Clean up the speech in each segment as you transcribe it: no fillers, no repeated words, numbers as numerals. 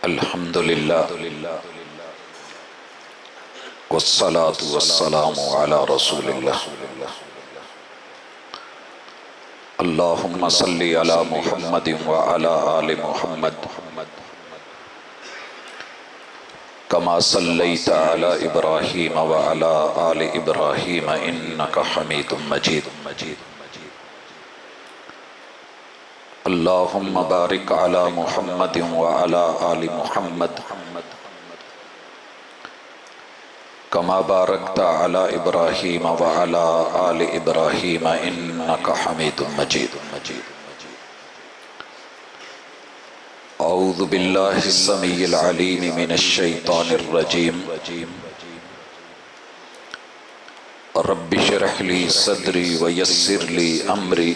الحمدللہ والصلاة والسلام علی رسول اللہ۔ اللہم صلی علی محمد وعلی آل محمد کما صلیت علی ابراہیم وعلی آل ابراہیم انک حمید مجید۔ اللہم بارک علی محمد وعلی آل محمد کما بارکت علی ابراہیم وعلی آل ابراہیم انک حمید مجید۔ اعوذ باللہ السمیع العلیم من الشیطان الرجیم۔ رب اشرح لی صدری ویسر لی امری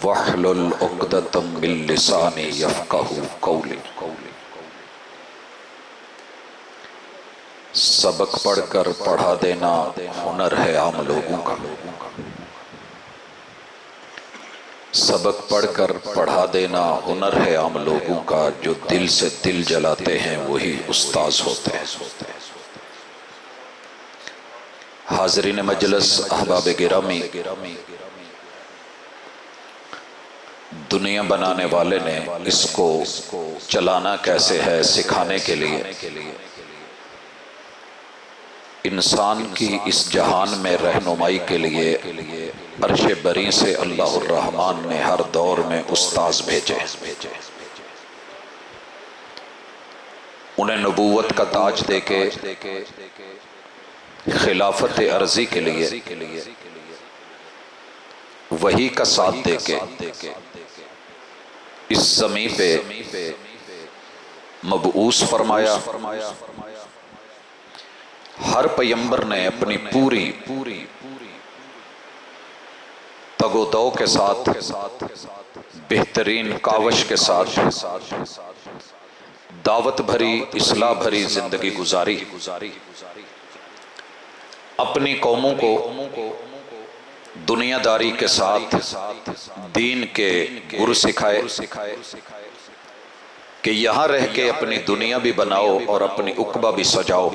واحلل عقدۃ من لسانی یفقہوا قولی۔ سبق پڑھ کر پڑھا دینا ہنر ہے عام لوگوں کا۔ سبق پڑھ کر پڑھا دینا ہنر ہے عام لوگوں کا، جو دل سے دل جلاتے ہیں وہی استاذ ہوتے ہیں۔ حاضرین مجلس، احباب گرامی، دنیا بنانے والے نے اس کو چلانا کیسے ہے سکھانے کے لیے انسان کی اس جہان میں رہنمائی کے لیے عرش بری سے اللہ الرحمن نے ہر دور میں استاذ بھیجے۔ انہیں نبوت کا تاج دے کے خلافت عرضی کے لیے وحی کا ساتھ دے کے اس زمین پہ مبعوث فرمایا۔ ہر پیغمبر نے اپنی پوری تگ و دو کے ساتھ، بہترین کاوش کے ساتھ دعوت بھری، اصلاح بھری زندگی گزاری۔ اپنی قوموں کو دنیا داری کے ساتھ دین کے گر سکھائے کہ یہاں رہ کے اپنی دنیا بھی بناؤ اور اپنی عقبہ بھی سجاؤ۔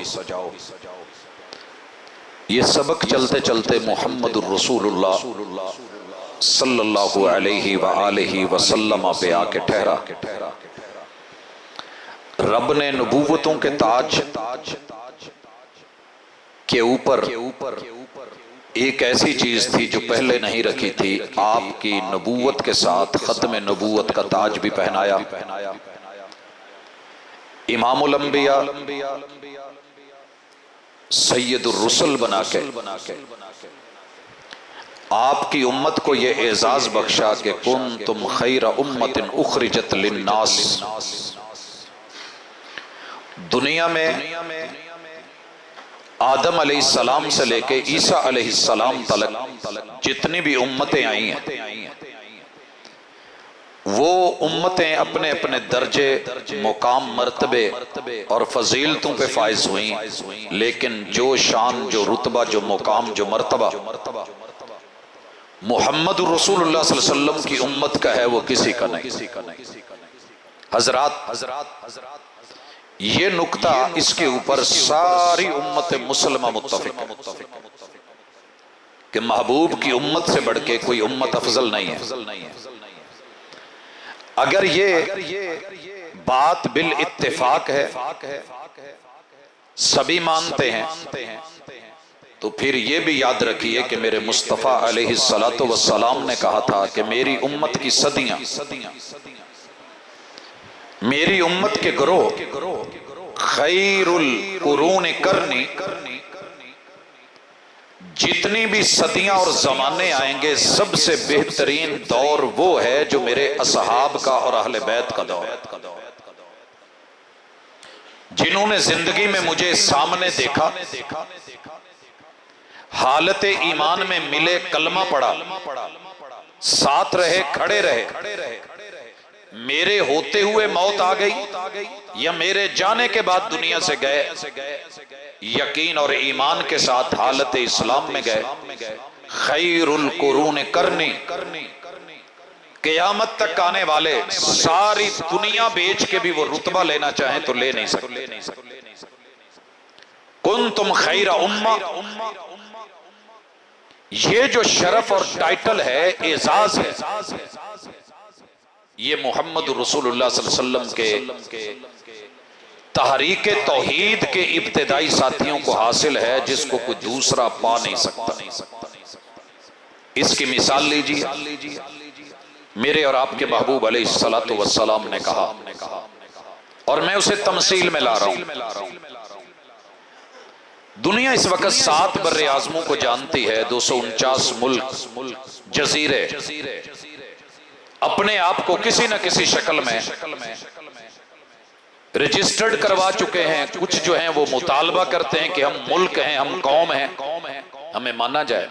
یہ سبق چلتے چلتے محمد الرسول اللہ صلی اللہ علیہ وآلہ وسلم پہ آ کے ٹھہرا۔ رب نے نبوتوں کے تاج کے اوپر ایک ایسی چیز تھی جو پہلے نہیں رکھی تھی، آپ کی نبوت کے ساتھ ختم نبوت کا تاج بھی پہنایا۔ امام الانبیاء سید الرسل بنا کے آپ کی امت کو یہ اعزاز بخشا کہ کنتم خیر امت اخرجت للناس۔ دنیا میں آدم علیہ السلام سے لے کے عیسیٰ علیہ السلام تلک جتنی بھی امتیں آئی ہیں، وہ امتیں اپنے اپنے درجے، مقام، مرتبے اور فضیلتوں پہ فائز ہوئیں، لیکن جو شان، جو رتبہ، جو مقام، جو مرتبہ محمد رسول اللہ صلی اللہ علیہ وسلم کی امت کا ہے وہ کسی کا نہیں۔ حضرات، یہ نکتہ اس کے اوپر ساری امت مسلمہ متفق ہے کہ محبوب کی امت سے بڑھ کے کوئی امت افضل نہیں ہے۔ اگر یہ بات بالاتفاق ہے، سبھی مانتے ہیں، تو پھر یہ بھی یاد رکھیے کہ میرے مصطفیٰ علیہ السلام نے کہا تھا کہ میری امت کی صدیاں، میری امت کے گروہ خیر القرون کرنی، جتنی بھی صدیاں اور زمانے آئیں گے سب سے بہترین دور وہ ہے جو میرے اصحاب کا اور اہل بیت کا دور ہے، جنہوں نے زندگی میں مجھے سامنے دیکھا، حالت ایمان میں ملے، کلمہ پڑھا، ساتھ رہے، کھڑے رہے، میرے ہوتے ہوئے موت آ گئی یا میرے جانے کے بعد دنیا سے گئے، یقین اور ایمان کے ساتھ حالت اسلام میں گئے۔ خیر القرون کرنی، قیامت تک آنے والے ساری دنیا بیچ کے بھی وہ رتبہ لینا چاہیں تو لے نہیں سکتے۔ کنتم خیر امہ، یہ جو شرف اور ٹائٹل ہے، اعزاز ہے، یہ محمد رسول اللہ صلی اللہ علیہ وسلم کے تحریک توحید کے ابتدائی ساتھیوں کو حاصل ہے، جس کو کوئی دوسرا پا نہیں سکتا۔ اس کی مثال لیجیے، میرے اور آپ کے محبوب علیہ الصلوۃ والسلام نے کہا، اور میں اسے تمثیل میں لا رہا ہوں۔ دنیا اس وقت 7 بر اعظموں کو جانتی ہے، 249 ملک، جزیرے اپنے آپ کو کسی نہ کسی شکل میں رجسٹرڈ کروا چکے ہیں۔ کچھ جو ہیں وہ مطالبہ کرتے ہیں کہ ہم ملک ہیں، ہم قوم ہیں، ہمیں مانا جائے۔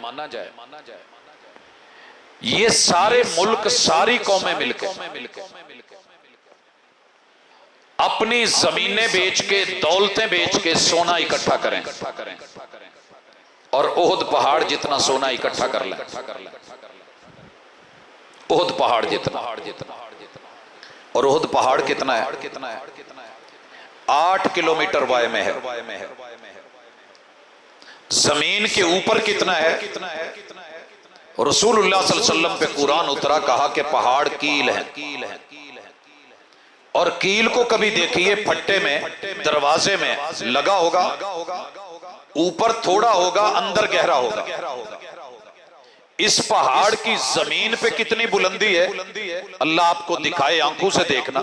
یہ سارے ملک، ساری قومیں مل کے اپنی زمینیں بیچ کے، دولتیں بیچ کے سونا اکٹھا کریں اور احد پہاڑ جتنا سونا اکٹھا کر لیں۔ احد پہاڑ جتنا، اور احد پہاڑ کتنا ہے؟ 8 کلومیٹر وائے میں ہے۔ زمین کے اوپر کتنا ہے؟ رسول اللہ صلی اللہ علیہ وسلم پہ قرآن اترا، کہا کہ پہاڑ کیل ہیں، اور کیل کو کبھی دیکھیے پھٹے میں، دروازے میں لگا ہوگا، اوپر تھوڑا ہوگا، اندر گہرا ہوگا۔ اس پہاڑ کی زمین پہ کتنی بلندی ہے، اللہ آپ کو دکھائے، آنکھوں سے دیکھنا۔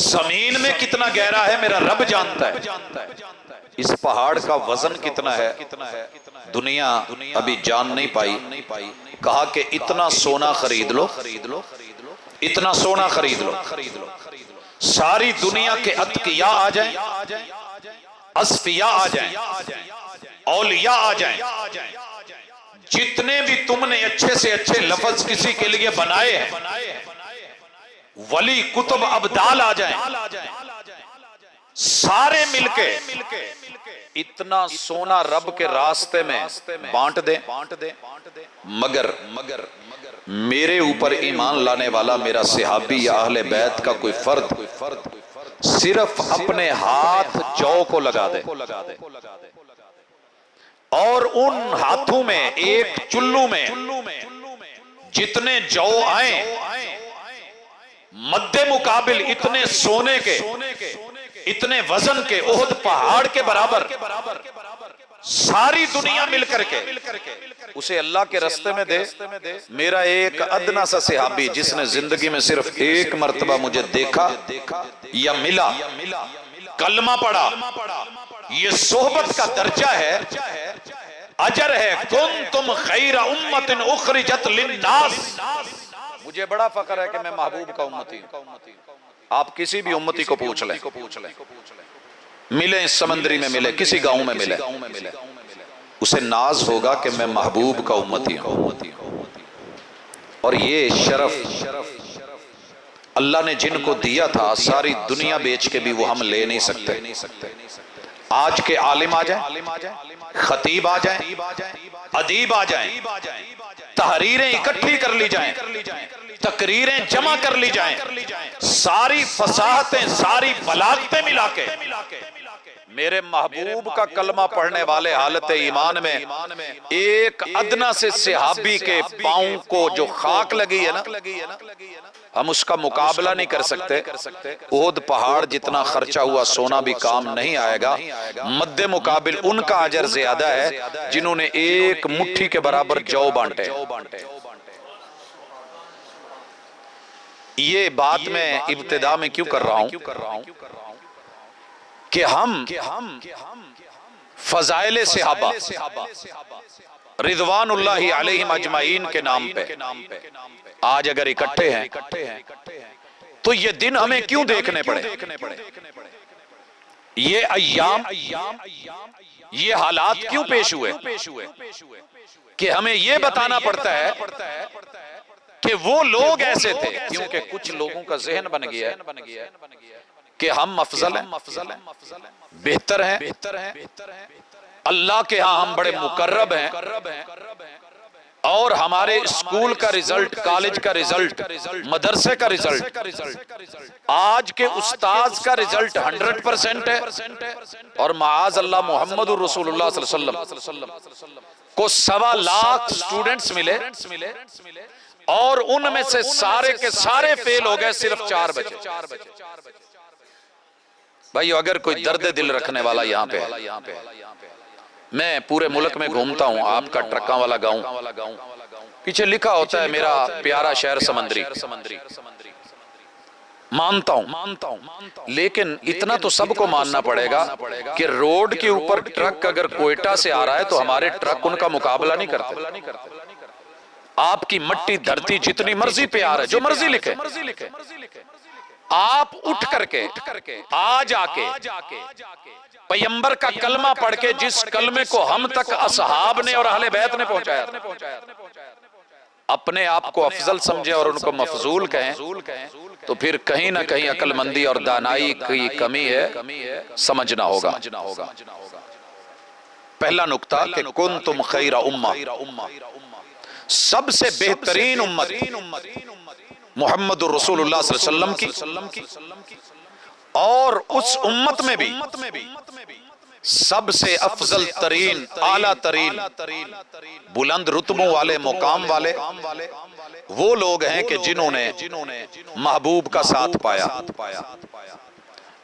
زمین میں کتنا گہرا ہے میرا رب جانتا ہے۔ اس پہاڑ کا وزن کتنا ہے، دنیا ابھی جان نہیں پائی۔ کہا کہ اتنا سونا خرید لو، اتنا سونا خرید لو، ساری دنیا کے اتقیاء آ جائیں، اصفیاء آ جائیں، اولیاء آ جائیں، جتنے بھی تم نے اچھے سے اچھے لفظ کسی کے لیے بنائے ہیں، ولی کتب ابدال آ جائیں، سارے مل کے اتنا سونا رب کے راستے میں بانٹ دیں، مگر میرے اوپر ایمان لانے والا میرا صحابی یا اہل بیت کا کوئی فرد صرف اپنے ہاتھ جو کو لگا دے، اور ان ہاتھوں میں ایک چلو میں جتنے جو آئیں، مد مقابل اتنے سونے کے، اتنے وزن کے، احد پہاڑ کے برابر ساری دنیا مل کر کے اسے اللہ کے رستے میں دے۔ میرا ایک ادنا سا صحابی جس نے زندگی میں صرف ایک مرتبہ مجھے دیکھا یا ملا، کلمہ پڑھا، یہ صحبت کا درجہ ہے، اجر ہے۔ کنتم خیر امت اخرجت للناس، مجھے بڑا فخر ہے کہ میں محبوب کا امتی ہوں۔ آپ کسی بھی امتی کو پوچھ لیں، ملیں سمندری میں ملے، کسی گاؤں میں ملے، اسے ناز ہوگا کہ میں محبوب کا امتی ہوں۔ اور یہ شرف اللہ نے جن کو دیا تھا، ساری دنیا بیچ کے بھی وہ ہم لے نہیں سکتے۔ آج کے عالم آ جائیں، خطیب آ جائیں، ادیب آ جائیں، تحریریں اکٹھی کر لی جائیں، تقریریں جمع کر لی جائیں، ساری فصاحتیں، ساری بلاغتیں ملا کے میرے محبوب کا کلمہ پڑھنے والے حالت ایمان میں ایک ادنا سے صحابی کے پاؤں کو جو خاک لگی ہے نا، ہم اس کا مقابلہ نہیں کر سکتے۔ احد پہاڑ جتنا خرچہ ہوا سونا بھی کام نہیں آئے گا، مد مقابل ان کا اجر زیادہ ہے جنہوں نے ایک مٹھی کے برابر جو بانٹے۔ یہ بات میں ابتدا میں کیوں کر رہا ہوں کہ ہم فضائل صحابہ رضوان اللہ علیہم اجمعین کے نام پہ آج اگر اکٹھے ہیں تو یہ دن ہمیں کیوں دیکھنے پڑے، یہ ایام، یہ حالات کیوں پیش ہوئے کہ ہمیں یہ بتانا پڑتا ہے کہ وہ لوگ ایسے تھے، کیونکہ کچھ لوگوں کا ذہن بن گیا ہے کہ ہم افضل ہیں، بہتر ہیں، اللہ کے ہاں ہم بڑے مقرب ہیں، اور ہمارے اسکول کا رزلٹ، کالج کا رزلٹ، مدرسے کا رزلٹ، آج کے استاذ کا رزلٹ 100% ہے، اور معاذ اللہ محمد الرسول اللہ صلی اللہ علیہ وسلم کو 1.25 لاکھ سٹوڈنٹس ملے، اور ان میں سے سارے کے سارے فیل ہو گئے، صرف 4 بچے۔ بھائیو اگر کوئی درد دل رکھنے والا یہاں پہ ہے، میں پورے ملک میں گھومتا ہوں، آپ کا ٹرکاں والا گاؤں، پیچھے لکھا ہوتا ہے میرا پیارا شہر سمندری، مانتا ہوں، لیکن اتنا تو سب کو ماننا پڑے گا کہ روڈ کے اوپر ٹرک اگر کوئٹہ سے آ رہا ہے تو ہمارے ٹرک ان کا مقابلہ نہیں کرتے۔ آپ کی مٹی دھرتی جتنی مرضی پہ آ رہا ہے، جو مرضی لکھے، آپ اٹھ کر کے آج آ کے پیغمبر کا کلمہ پڑھ کے، جس کلمے کو ہم تک اصحاب نے اور اہل بیت نے پہنچایا، اپنے آپ کو افضل سمجھے اور ان کو مفضول کہیں، تو پھر کہیں نہ کہیں عقل مندی اور دانائی کی کمی ہے، سمجھنا ہوگا۔ پہلا نکتہ کہ کنتم خیر امہ، سب سے بہترین امت محمد الرسول اللہ صلی اللہ علیہ وسلم کی، اور اس امت میں بھی سب سے افضل ترین، اعلیٰ ترین، بلند رتبوں والے، مقام والے وہ لوگ ہیں کہ جنہوں نے محبوب کا ساتھ پایا،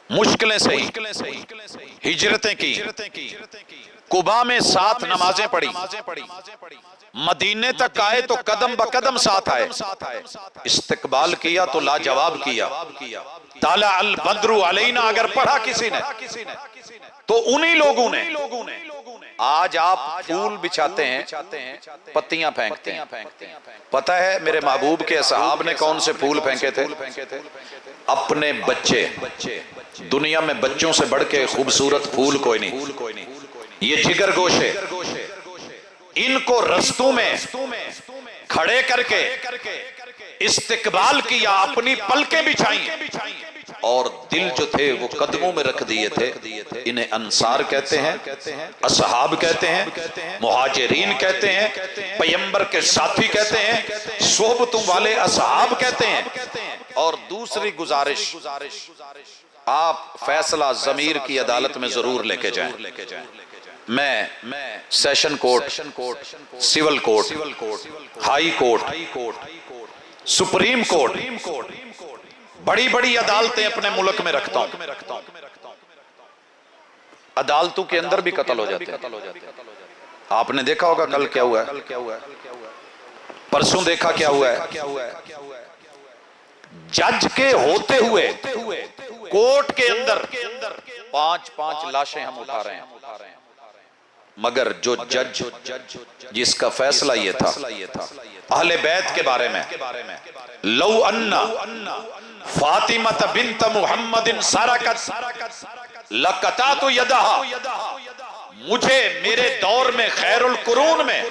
مشکلیں سہی، ہجرتیں کی، قباء میں 7 نمازیں پڑھی، مدینے تک آئے تو قدم بقدم ساتھ آئے، استقبال کیا تو لاجواب کیا، طالع البدر علینا اگر پڑھا کسی نے تو انہی لوگوں نے۔ آج آپ پھول بچھاتے ہیں، پتیاں پھینکتے ہیں، پتہ ہے میرے محبوب کے اصحاب نے کون سے پھول پھینکے تھے؟ اپنے بچے۔ دنیا میں بچوں سے بڑھ کے خوبصورت پھول کوئی نہیں، یہ جگر گوشے، ان کو رستوں میں کھڑے کر کے استقبال کیا، اپنی پلکیں بچھائیں، اور دل جو تھے وہ قدموں میں رکھ دیے تھے۔ انہیں انصار کہتے ہیں، اصحاب کہتے ہیں، مہاجرین کہتے ہیں، پیغمبر کے ساتھی کہتے ہیں، صحبتوں والے اصحاب کہتے ہیں۔ اور دوسری گزارش، آپ فیصلہ ضمیر کی عدالت میں ضرور لے کے جائیں۔ میں session court, civil court, high court, supreme court, بڑی بڑی عدالتیں اپنے ملک میں رکھتا ہوں۔ عدالتوں کے اندر بھی قتل ہو جاتے ہیں۔ آپ نے دیکھا ہوگا کل کیا ہوا ہے، پرسوں دیکھا کیا ہوا ہے، جج کے ہوتے ہوئے کورٹ کے اندر 5 لاشیں ہم اٹھا رہے ہیں، مگر جو جج جس کا فیصلہ یہ تھا اہل بیت کے بارے میں، لو ان فاطمہ بنت محمد سرقت لقطعت یدہا، مجھے میرے دور میں خیر القرون میں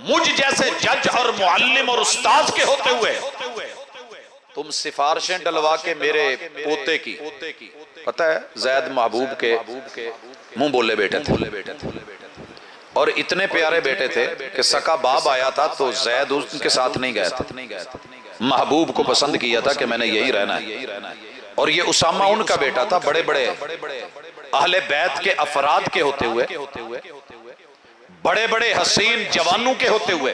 مجھ جیسے جج اور معلم اور استاذ کے ہوتے ہوئے تم سفارشیں ڈلوا کے میرے پوتے کی، پتہ ہے زید محبوب کے منہ بولے بیٹے تھے، اور اتنے پیارے بیٹے تھے کہ سکا باب آیا تھا تو زید ان کے ساتھ نہیں گئے تھے، محبوب کو پسند کیا تھا کہ میں نے یہی رہنا ہے، اور یہ اسامہ ان کا بیٹا تھا، بڑے بڑے اہل بیت کے افراد کے ہوتے ہوئے، بڑے بڑے حسین جوانوں کے ہوتے ہوئے،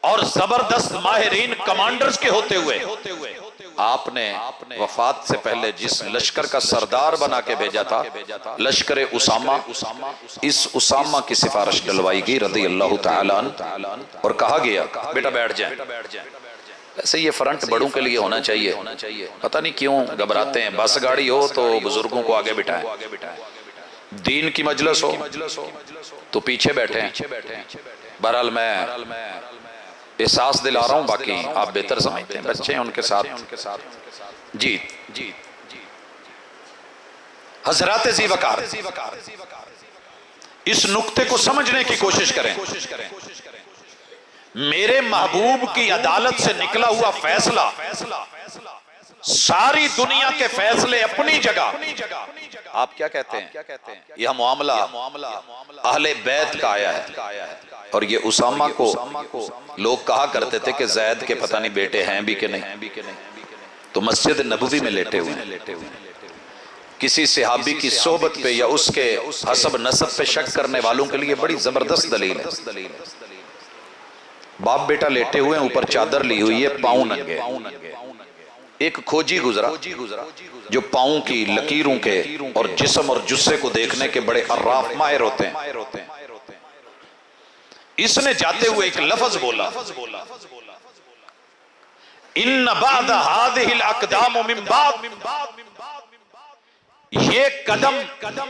اور زبردست ماہرین کمانڈرز کے ہوتے ہوئے، آپ نے وفات سے پہلے جس لشکر کا سردار بنا کے بھیجا تھا، لشکر اسامہ، اس اسامہ کی سفارش ڈلوائی گئی رضی اللہ تعالیٰ عنہ، اور کہا گیا بیٹا بیٹھ جائیں۔ ایسے یہ فرنٹ بڑوں کے لیے ہونا چاہیے، پتہ نہیں کیوں گھبراتے ہیں، بس گاڑی ہو تو بزرگوں کو آگے بٹھائیں، دین کی مجلس ہو تو پیچھے بیٹھیں۔ بہرحال میں احساس دلا رہا ہوں، باقی آپ بہتر سمجھتے ہیں، بچے ہیں ان کے ساتھ۔ جی حضرات ذی وقار، اس نقطے کو سمجھنے کی کوشش کریں۔ میرے محبوب کی عدالت سے نکلا ہوا فیصلہ، ساری دنیا کے فیصلے اپنی جگہ، آپ کیا کہتے ہیں، یہ معاملہ اہل بیت کا آیا ہے، اور یہ اسامہ کو لوگ کہا کرتے تھے کہ زید کے پتہ نہیں بیٹے ہیں بھی کہ نہیں، تو مسجد نبوی میں لیٹے ہوئے ہیں۔ کسی صحابی کی صحبت پہ یا اس کے حسب نسب پہ شک کرنے والوں کے لیے بڑی زبردست دلیل ہے۔ باپ بیٹا لیٹے ہوئے ہیں، اوپر چادر لی ہوئی ہے، پاؤں ننگے۔ ایک کھوجی گزرا جو پاؤں کی لکیروں کے اور جسم اور جسے کو دیکھنے کے بڑے عراف ماہر ہوتے ہیں، اس نے جاتے ہوئے ایک لفظ بولا، ان بعد هذه الاقدام من بعد، یہ قدم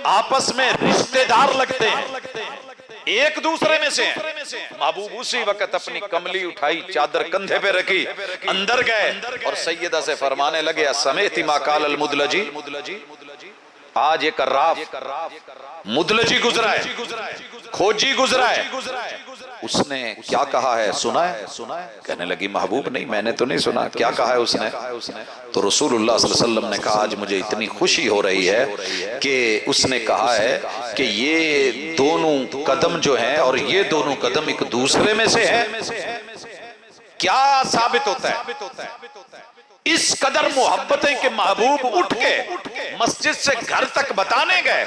آپس میں رشتہ دار لگتے ہیں، ایک دوسرے میں سے ہیں۔ محبوب اسی وقت اپنی کملی اٹھائی، چادر کندھے پہ رکھی، اندر گئے اور سیدہ سے فرمانے لگے سمعتی ما قال المدلجی، آج ایک عراف مدلجی گزرا ہے، کھوجی گزرا ہے، اس نے کیا کہا ہے سنا ہے؟ کہنے لگی محبوب نہیں، میں نے تو نہیں سنا، کیا کہا ہے اس نے؟ تو رسول اللہ صلی اللہ علیہ وسلم نے کہا آج مجھے اتنی خوشی ہو رہی ہے کہ اس نے کہا ہے کہ یہ دونوں قدم جو ہیں اور یہ دونوں قدم ایک دوسرے میں سے ہیں۔ کیا ثابت ہوتا ہے؟ اس قدر محبتیں کہ محبوب اٹھ کے مسجد سے گھر تک بتانے گئے،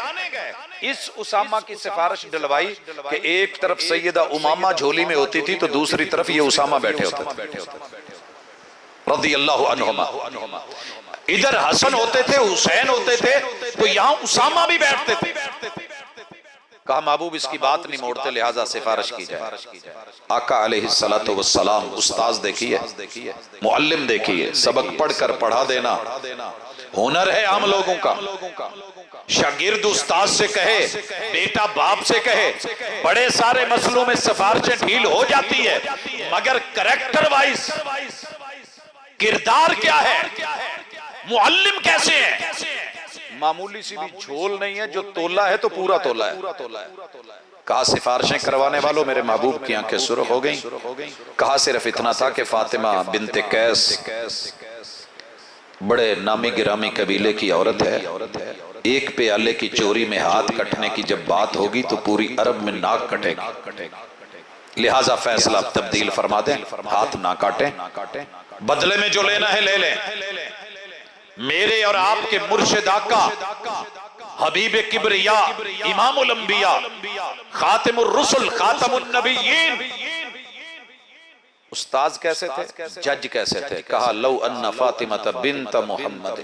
اس اسامہ کی سفارش ڈلوائی کہ ایک طرف سیدہ امامہ جھولی میں ہوتی تھی تو دوسری طرف یہ اسامہ بیٹھے ہوتے تھے رضی اللہ عنہما، ادھر حسن ہوتے تھے، حسین ہوتے تھے تو یہاں اسامہ بھی بیٹھتے تھے۔ کہا محبوب اس کی بات نہیں موڑتے، لہذا سفارش کی جائے۔ آقا علیہ السلام استاذ دیکھیے، معلم دیکھیے، سبق پڑھ کر پڑھا دینا ہنر ہے عام لوگوں کا۔ شاگرد استاذ سے کہے، بیٹا باپ سے کہے، بڑے سارے مسئلوں میں سفارشیں ڈھیل ہو جاتی ہے، مگر کریکٹر وائز کردار کیا ہے، معلم کیسے ہے؟ معمولی سی بھی جھول نہیں ہے، جو تولا ہے تو پورا تولا ہے۔ کہا سفارشیں کروانے والوں میرے محبوب کی آنکھیں سرخ ہو گئیں۔ کہا صرف اتنا تھا کہ فاطمہ بنت قیس بڑے نامی گرامی قبیلے کی عورت ہے، ایک پیالے کی چوری میں ہاتھ کٹنے کی جب بات ہوگی تو پوری عرب میں ناک کٹے گی، لہٰذا فیصلہ تبدیل فرما دیں، ہاتھ نہ کاٹیں، بدلے میں جو لینا ہے لے لیں۔ میرے اور آپ کے مرشد آقا حبیب کبریا، امام الانبیاء، خاتم الرسل، خاتم النبیین، استاذ کیسے تھے، جج کیسے تھے؟ کہا لو ان فاطمہ بنت محمد،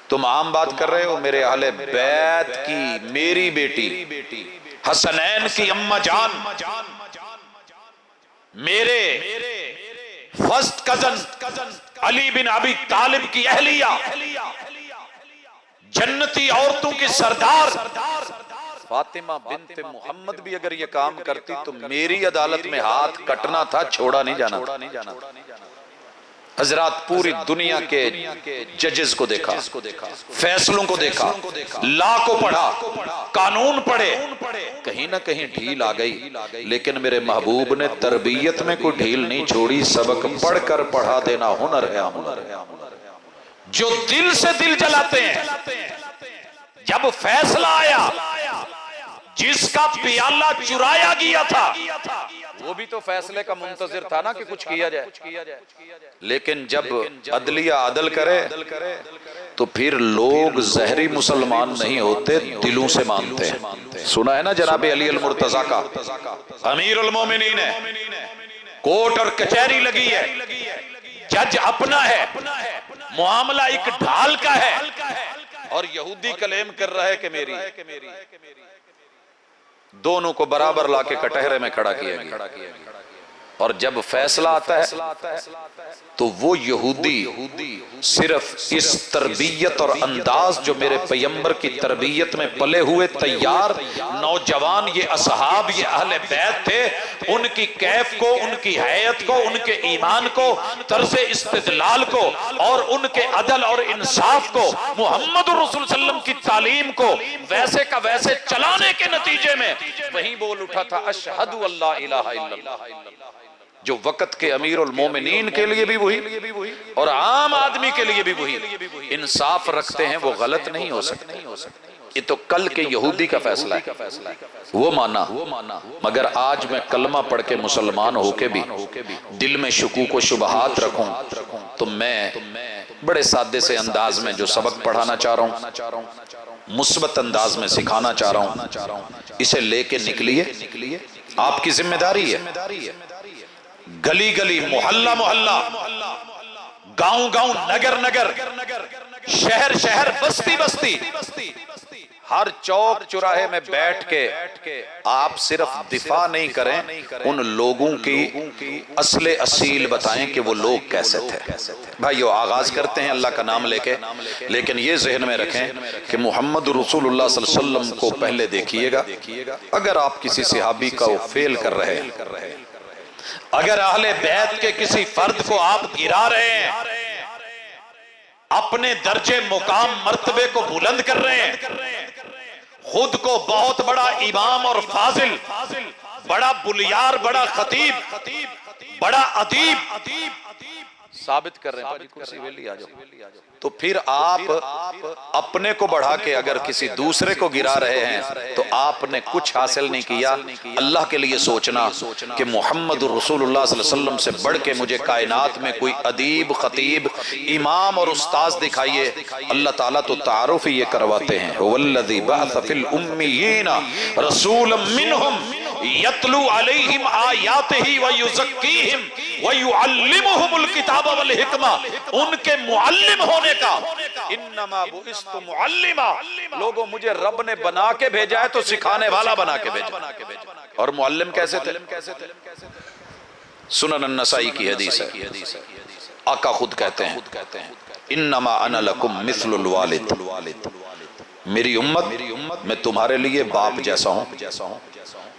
تم عام بات کر رہے ہو، میرے اہل بیت کی میری بیٹی حسنین کی اماں جان، میرے فرسٹ کزن علی بن ابی طالب کی اہلیہ، جنتی عورتوں کی سردار فاطمہ بنت محمد بھی اگر یہ کام کرتی تو میری عدالت میں ہاتھ کٹنا تھا، چھوڑا نہیں جانا۔ حضرات پوری دنیا کے ججز کو دیکھا، فیصلوں کو دیکھا، لا کو پڑھا، قانون پڑھے، کہیں نہ کہیں ڈھیل آ گئی، لیکن میرے محبوب نے تربیت میں کوئی ڈھیل نہیں چھوڑی۔ سبق پڑھ کر پڑھا دینا ہنر ہے، جو دل سے دل جلاتے ہیں۔ جب فیصلہ آیا، جس کا پیالہ چرایا گیا تھا وہ بھی تو فیصلے کا منتظر تھا نا کہ کچھ کیا جائے، لیکن جب عدلیہ عدل کرے تو پھر لوگ ظاہری مسلمان نہیں ہوتے، دلوں سے مانتے ہیں۔ سنا ہے نا جناب علی المرتضیٰ کا، امیر المومنین ہے، کوٹ اور کچہری لگی ہے، جج اپنا ہے، معاملہ ایک ڈھال کا ہے، اور یہودی کلیم کر رہا ہے کہ میری، دونوں کو برابر لا کے کٹہرے میں کھڑا کیا گیا، اور جب فیصلہ آتا ہے تو وہ یہودی صرف اس تربیت اور انداز جو میرے پیغمبر کی تربیت میں پلے ہوئے تیار نوجوان یہ اصحاب، یہ اہل بیت تھے، ان کی کیف کو، ان کی حیات کو، ان کے ایمان کو، طرز استدلال کو، اور ان کے عدل اور انصاف کو، محمد رسول صلی اللہ علیہ وسلم کی تعلیم کو ویسے کا ویسے چلانے کے نتیجے میں وہیں بول اٹھا تھا اشہد اللہ الہ الا اللہ، جو وقت کے امیر المومنین کے لیے بھی وہی اور عام آدمی کے لیے بھی وہی، انصاف رکھتے ہیں، وہ غلط نہیں ہو سکتے۔ یہ تو کل کے یہودی کا فیصلہ ہے، وہ مانا، مگر آج میں کلمہ پڑھ کے مسلمان ہو کے بھی دل میں شکوک و شبہات رکھوں تو میں بڑے سادے سے انداز میں جو سبق پڑھانا چاہ رہا ہوں، مثبت انداز میں سکھانا چاہ رہا ہوں، اسے لے کے نکلیے، آپ کی ذمہ داری ہے۔ گلی گلی، محلہ محلہ، گاؤں گاؤں، نگر نگر، شہر شہر، بستی بستی، ہر چوک چراہے میں بیٹھ کے آپ صرف دفاع نہیں کریں، ان لوگوں کی اصل اصیل بتائیں کہ وہ لوگ کیسے تھے۔ بھائیو آغاز کرتے ہیں اللہ کا نام لے کے، لیکن یہ ذہن میں رکھیں کہ محمد رسول اللہ صلی اللہ علیہ وسلم کو پہلے دیکھیے گا۔ اگر آپ کسی صحابی کا وہ فیل کر رہے ہیں، اگر اہل بیت کے کسی فرد کو آپ گرا رہے ہیں، اپنے درجے مقام مرتبے کو بلند کر رہے ہیں، خود کو بہت بڑا امام اور فاضل، بڑا بلیار، بڑا خطیب، بڑا ادیب ثابت کر رہے ہیں، کرسی ویلی آ جاؤ، تو پھر آپ اپنے کو بڑھا کے اگر کسی دوسرے کو گرا رہے ہیں تو آپ نے کچھ حاصل نہیں کیا۔ اللہ کے لیے سوچنا کہ محمد رسول اللہ صلی اللہ علیہ وسلم سے بڑھ کے مجھے کائنات میں کوئی ادیب، خطیب، امام اور استاذ دکھائیے۔ اللہ تعالیٰ تو تعارف ہی یہ کرواتے ہیں، وَالَّذِي بَعْثَ فِي الْأُمِّيِّينَ رَسُولًا مِّنْهُمْ يَتْلُو عَلَيْهِمْ آيَاتِهِ وَيُزَكِّيهِمْ وَيُعَلِّمُهُمُ الْكِتَابَ وَالْحِکْمَةَ، ان کے معلم ہونے کا، انما بعثت معلما، لوگوں مجھے رب نے بنا کے بھیجا ہے تو سکھانے والا بنا کے بھیجا۔ اور معلم کیسے تھے؟ سنن النسائی کی حدیث ہے، آقا خود کہتے ہیں انما انا لکم مثل الوالد، میری امت میں تمہارے لیے باپ جیسا ہوں،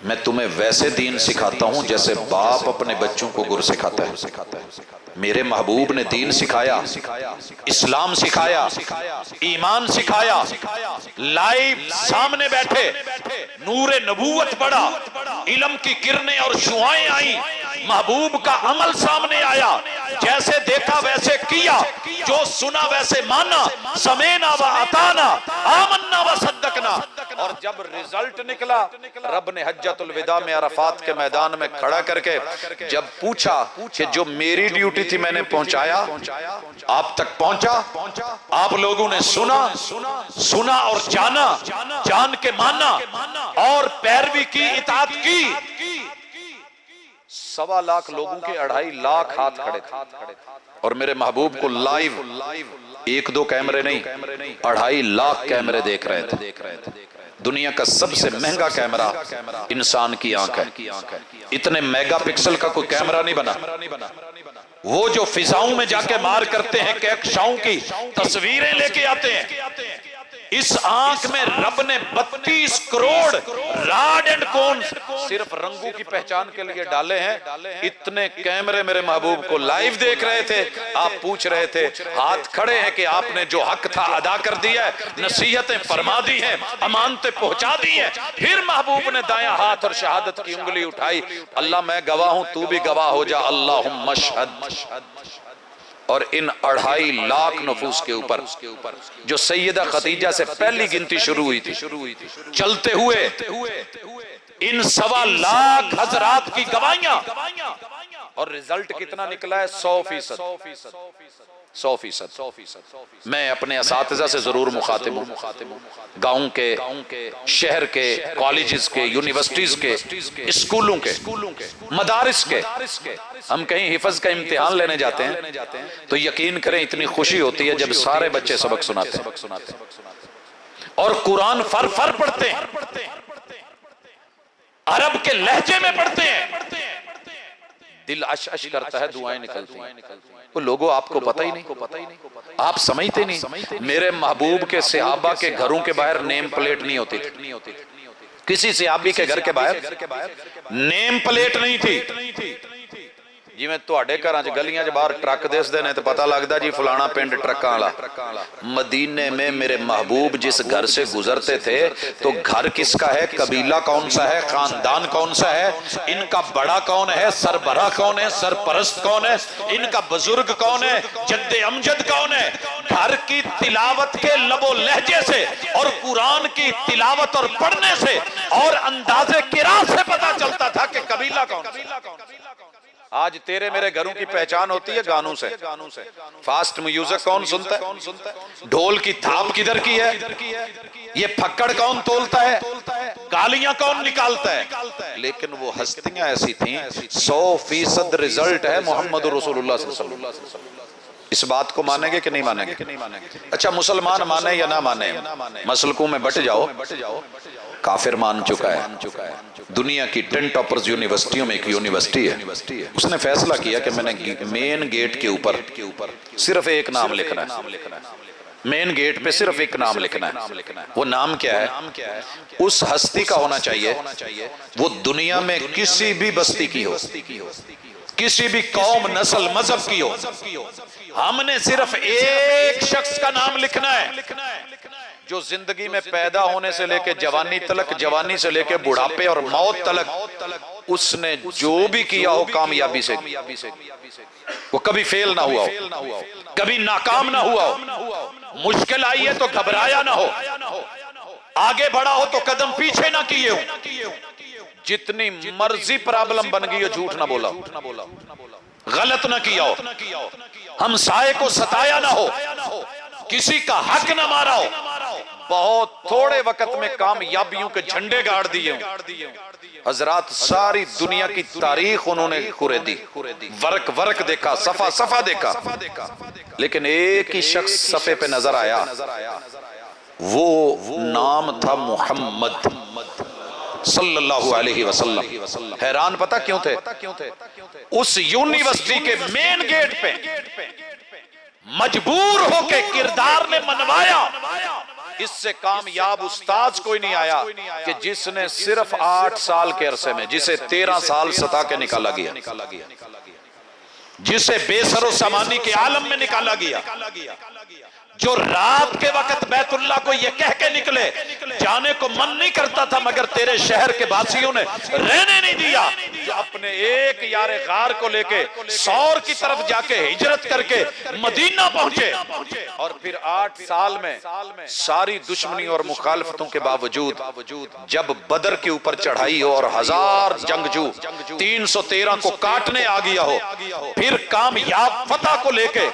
میں تمہیں ویسے دین سکھاتا ہوں جیسے باپ اپنے بچوں کو گر سکھاتا ہے۔ میرے محبوب نے دین سکھایا، اسلام سکھایا، ایمان سکھایا، لائیو سامنے بیٹھے، نور نبوت پڑا، علم کی کرنیں اور شعائیں آئیں، محبوب کا عمل سامنے آیا، جیسے دیکھا ویسے کیا، جو سنا ویسے مانا، سمینا و اطانا، آمنا و صدقنا۔ اور جب رزلٹ نکلا، رب نے حجۃ الوداع میں عرفات کے میدان میں کھڑا کر کے جب پوچھا کہ جو میری ڈیوٹی تھی میں نے پہنچایا، آپ تک پہنچا، آپ لوگوں نے سنا اور جانا، جان کے مانا اور پیروی کی، اطاعت کی۔ 1.25 لاکھ لوگوں کے 2.5 لاکھ ہاتھ کھڑے تھے، اور میرے محبوب کو لائیو 1-2 کیمرے نہیں، 2.5 لاکھ کیمرے دیکھ رہے تھے۔ دنیا کا سب سے مہنگا کیمرہ انسان کی آنکھ ہے، اتنے میگا پکسل کا کوئی کیمرہ نہیں بنا۔ وہ جو فضاؤں میں جا کے مار کرتے ہیں، کہکشاؤں کی تصویریں لے کے آتے ہیں، اس آنکھ میں رب نے 32 کروڑ راڈ اینڈ کون صرف رنگوں کی پہچان کے لیے ڈالے ہیں۔ اتنے کیمرے میرے محبوب کو لائیو دیکھ رہے تھے، آپ پوچھ رہے تھے، ہاتھ کھڑے ہیں کہ آپ نے جو حق تھا ادا کر دیا ہے، نصیحتیں فرما دی ہیں، امانتیں پہنچا دی ہیں۔ پھر محبوب نے دایاں ہاتھ اور شہادت کی انگلی اٹھائی، اللہ میں گواہ ہوں، تو بھی گواہ ہو جا، اللہم اشہد۔ اور ان 2.5 لاکھ نفوس کے اوپر جو سیدہ خدیجہ سے پہلی گنتی شروع ہوئی تھی، چلتے ہوئے ان 1.25 لاکھ حضرات کی گواہیاں، اور رزلٹ کتنا نکلا ہے؟ 100%۔ میں اپنے اساتذہ سے ضرور مخاطب ہوں، گاؤں کے، شہر کے، کالجز کے، یونیورسٹیز کے، اسکولوں کے، مدارس کے۔ ہم کہیں حفظ کا امتحان لینے جاتے ہیں تو یقین کریں اتنی خوشی ہوتی ہے جب سارے بچے سبق سناتے ہیں اور قرآن فر پڑھتے ہیں، عرب کے لہجے میں پڑھتے ہیں، دل اش کرتا ہے، دعائیں نکلتی ہیں۔ وہ لوگوں آپ کو پتہ ہی نہیں، آپ سمجھتے نہیں۔ میرے محبوب کے صحابہ کے گھروں کے باہر نیم پلیٹ نہیں ہوتی تھی، کسی صحابی کے گھر کے باہر نیم پلیٹ نہیں تھی۔ جی میں تواڈے گھراں چ گلیاں چ باہر ٹرک دسدے نے تے پتہ لگدا جی فلانا پنڈ ٹرکاں والا۔ مدینے میں میرے محبوب جس گھر سے گزرتے تھے تو گھر کس کا ہے، قبیلہ کون سا ہے، خاندان کون سا ہے، ان کا بڑا کون ہے، سربراہ کون ہے، سرپرست کون ہے، ان کا بزرگ کون ہے، جد امجد کون ہے، گھر کی تلاوت کے لب و لہجے سے اور قرآن کی تلاوت اور پڑھنے سے اور انداز قرات سے پتا چلتا تھا کہ قبیلہ کون سا۔ آج تیرے میرے گھروں کی پہچان ہوتی ہے گانوں سے۔ فاسٹ میوزک کون سنتا ہے؟ ڈھول کی تھاپ کدھر کی ہے؟ یہ پھکڑ کون تولتا ہے؟ گالیاں کون نکالتا ہے؟ لیکن وہ ہستیاں ایسی تھیں، 100% رزلٹ ہے محمد رسول اللہ صلی اللہ علیہ وسلم۔ اس بات کو مانیں گے کہ نہیں مانیں گے؟ اچھا مسلمان مانے یا نہ مانے، مسلکوں میں بٹ جاؤ، کافر مان چکا ہے۔ دنیا کی 10 ٹاپرز یونیورسٹیوں میں ایک یونیورسٹی ہے، اس نے فیصلہ کیا کہ میں نے مین گیٹ کے اوپر صرف ایک نام لکھنا ہے، مین گیٹ پہ صرف ایک نام لکھنا ہے۔ وہ نام کیا ہے؟ اس ہستی کا ہونا چاہیے وہ دنیا میں کسی بھی بستی کی ہو، کسی بھی قوم نسل مذہب کی ہو، ہم نے صرف ایک شخص کا نام لکھنا ہے جو زندگی میں پیدا ہونے سے لے کے جوانی تلک، جوانی سے لے کے بڑھاپے اور موت تلک اس نے جو بھی کیا ہو کامیابی سے، وہ کبھی فیل نہ ہوا ہو، کبھی ناکام نہ ہوا ہو، مشکل آئی ہے تو گھبرایا نہ ہو، آگے بڑھا ہو تو قدم پیچھے نہ کیے ہو، جتنی مرضی پرابلم بن گئی ہو جھوٹ نہ بولا ہو، غلط نہ کیا ہو، ہمسائے کو ستایا نہ ہو، کسی کا حق نہ مارا ہو، بہت تھوڑے وقت میں کامیابیوں کے جھنڈے گاڑ دیے ہوں۔ حضرات ساری دنیا کی تاریخ انہوں نے خورے دی، ورق ورق دیکھا، صفحہ صفحہ دیکھا، لیکن ایک ہی شخص صفحے پہ نظر آیا، وہ نام تھا محمد صلی اللہ علیہ وسلم۔ حیران پتہ کیوں تھے؟ اس یونیورسٹی کے مین گیٹ پہ مجبور ہو کے کردار نے منوایا، اس سے کامیاب استاذ کوئی نہیں آیا کہ جس نے صرف 8 سال کے عرصے میں جسے 13 سال ستا کے نکالا گیا، جسے بے سر و سامانی کے عالم میں نکالا گیا، جو رات کے وقت بیت اللہ کو یہ کہہ کے نکلے جانے کو من نہیں کرتا تھا مگر تیرے شہر کے باسیوں نے رہنے نہیں دیا، جو اپنے ایک یار غار کو لے کے سور کی طرف جا کے ہجرت کر کے مدینہ پہنچے، اور پھر 8 سال میں ساری دشمنی اور مخالفتوں کے باوجود جب بدر کے اوپر چڑھائی ہو اور 1000 جنگجو 313 کو کاٹنے آ گیا ہو، پھر کامیاب فتح کو لے کے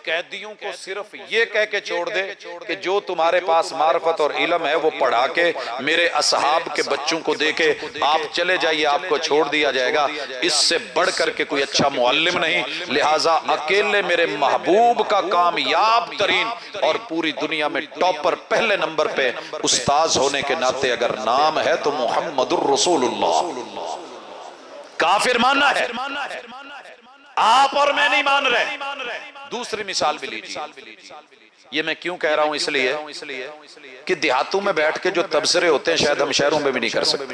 قیدیوں کو صرف یہ کہہ کے چھوڑ دے کہ جو تمہارے پاس معرفت اور علم ہے وہ پڑھا کے میرے اصحاب کے بچوں کو دے کے آپ چلے جائیے، آپ کو چھوڑ دیا جائے گا، اس سے بڑھ کر کے کوئی اچھا معلم نہیں، لہٰذا اکیلے میرے محبوب کا کامیاب ترین اور پوری دنیا میں ٹاپر پہلے نمبر پہ استاذ ہونے کے ناطے اگر نام ہے تو محمد الرسول اللہ۔ کافر ماننا ہے، آپ اور میں نہیں مان رہے۔ دوسری مثال بھی لیجیے، یہ میں کیوں کہہ رہا ہوں؟ اس لیے کہ دیہاتوں میں بیٹھ کے جو تبصرے ہوتے ہیں شاید ہم شہروں میں بھی نہیں کر سکتے۔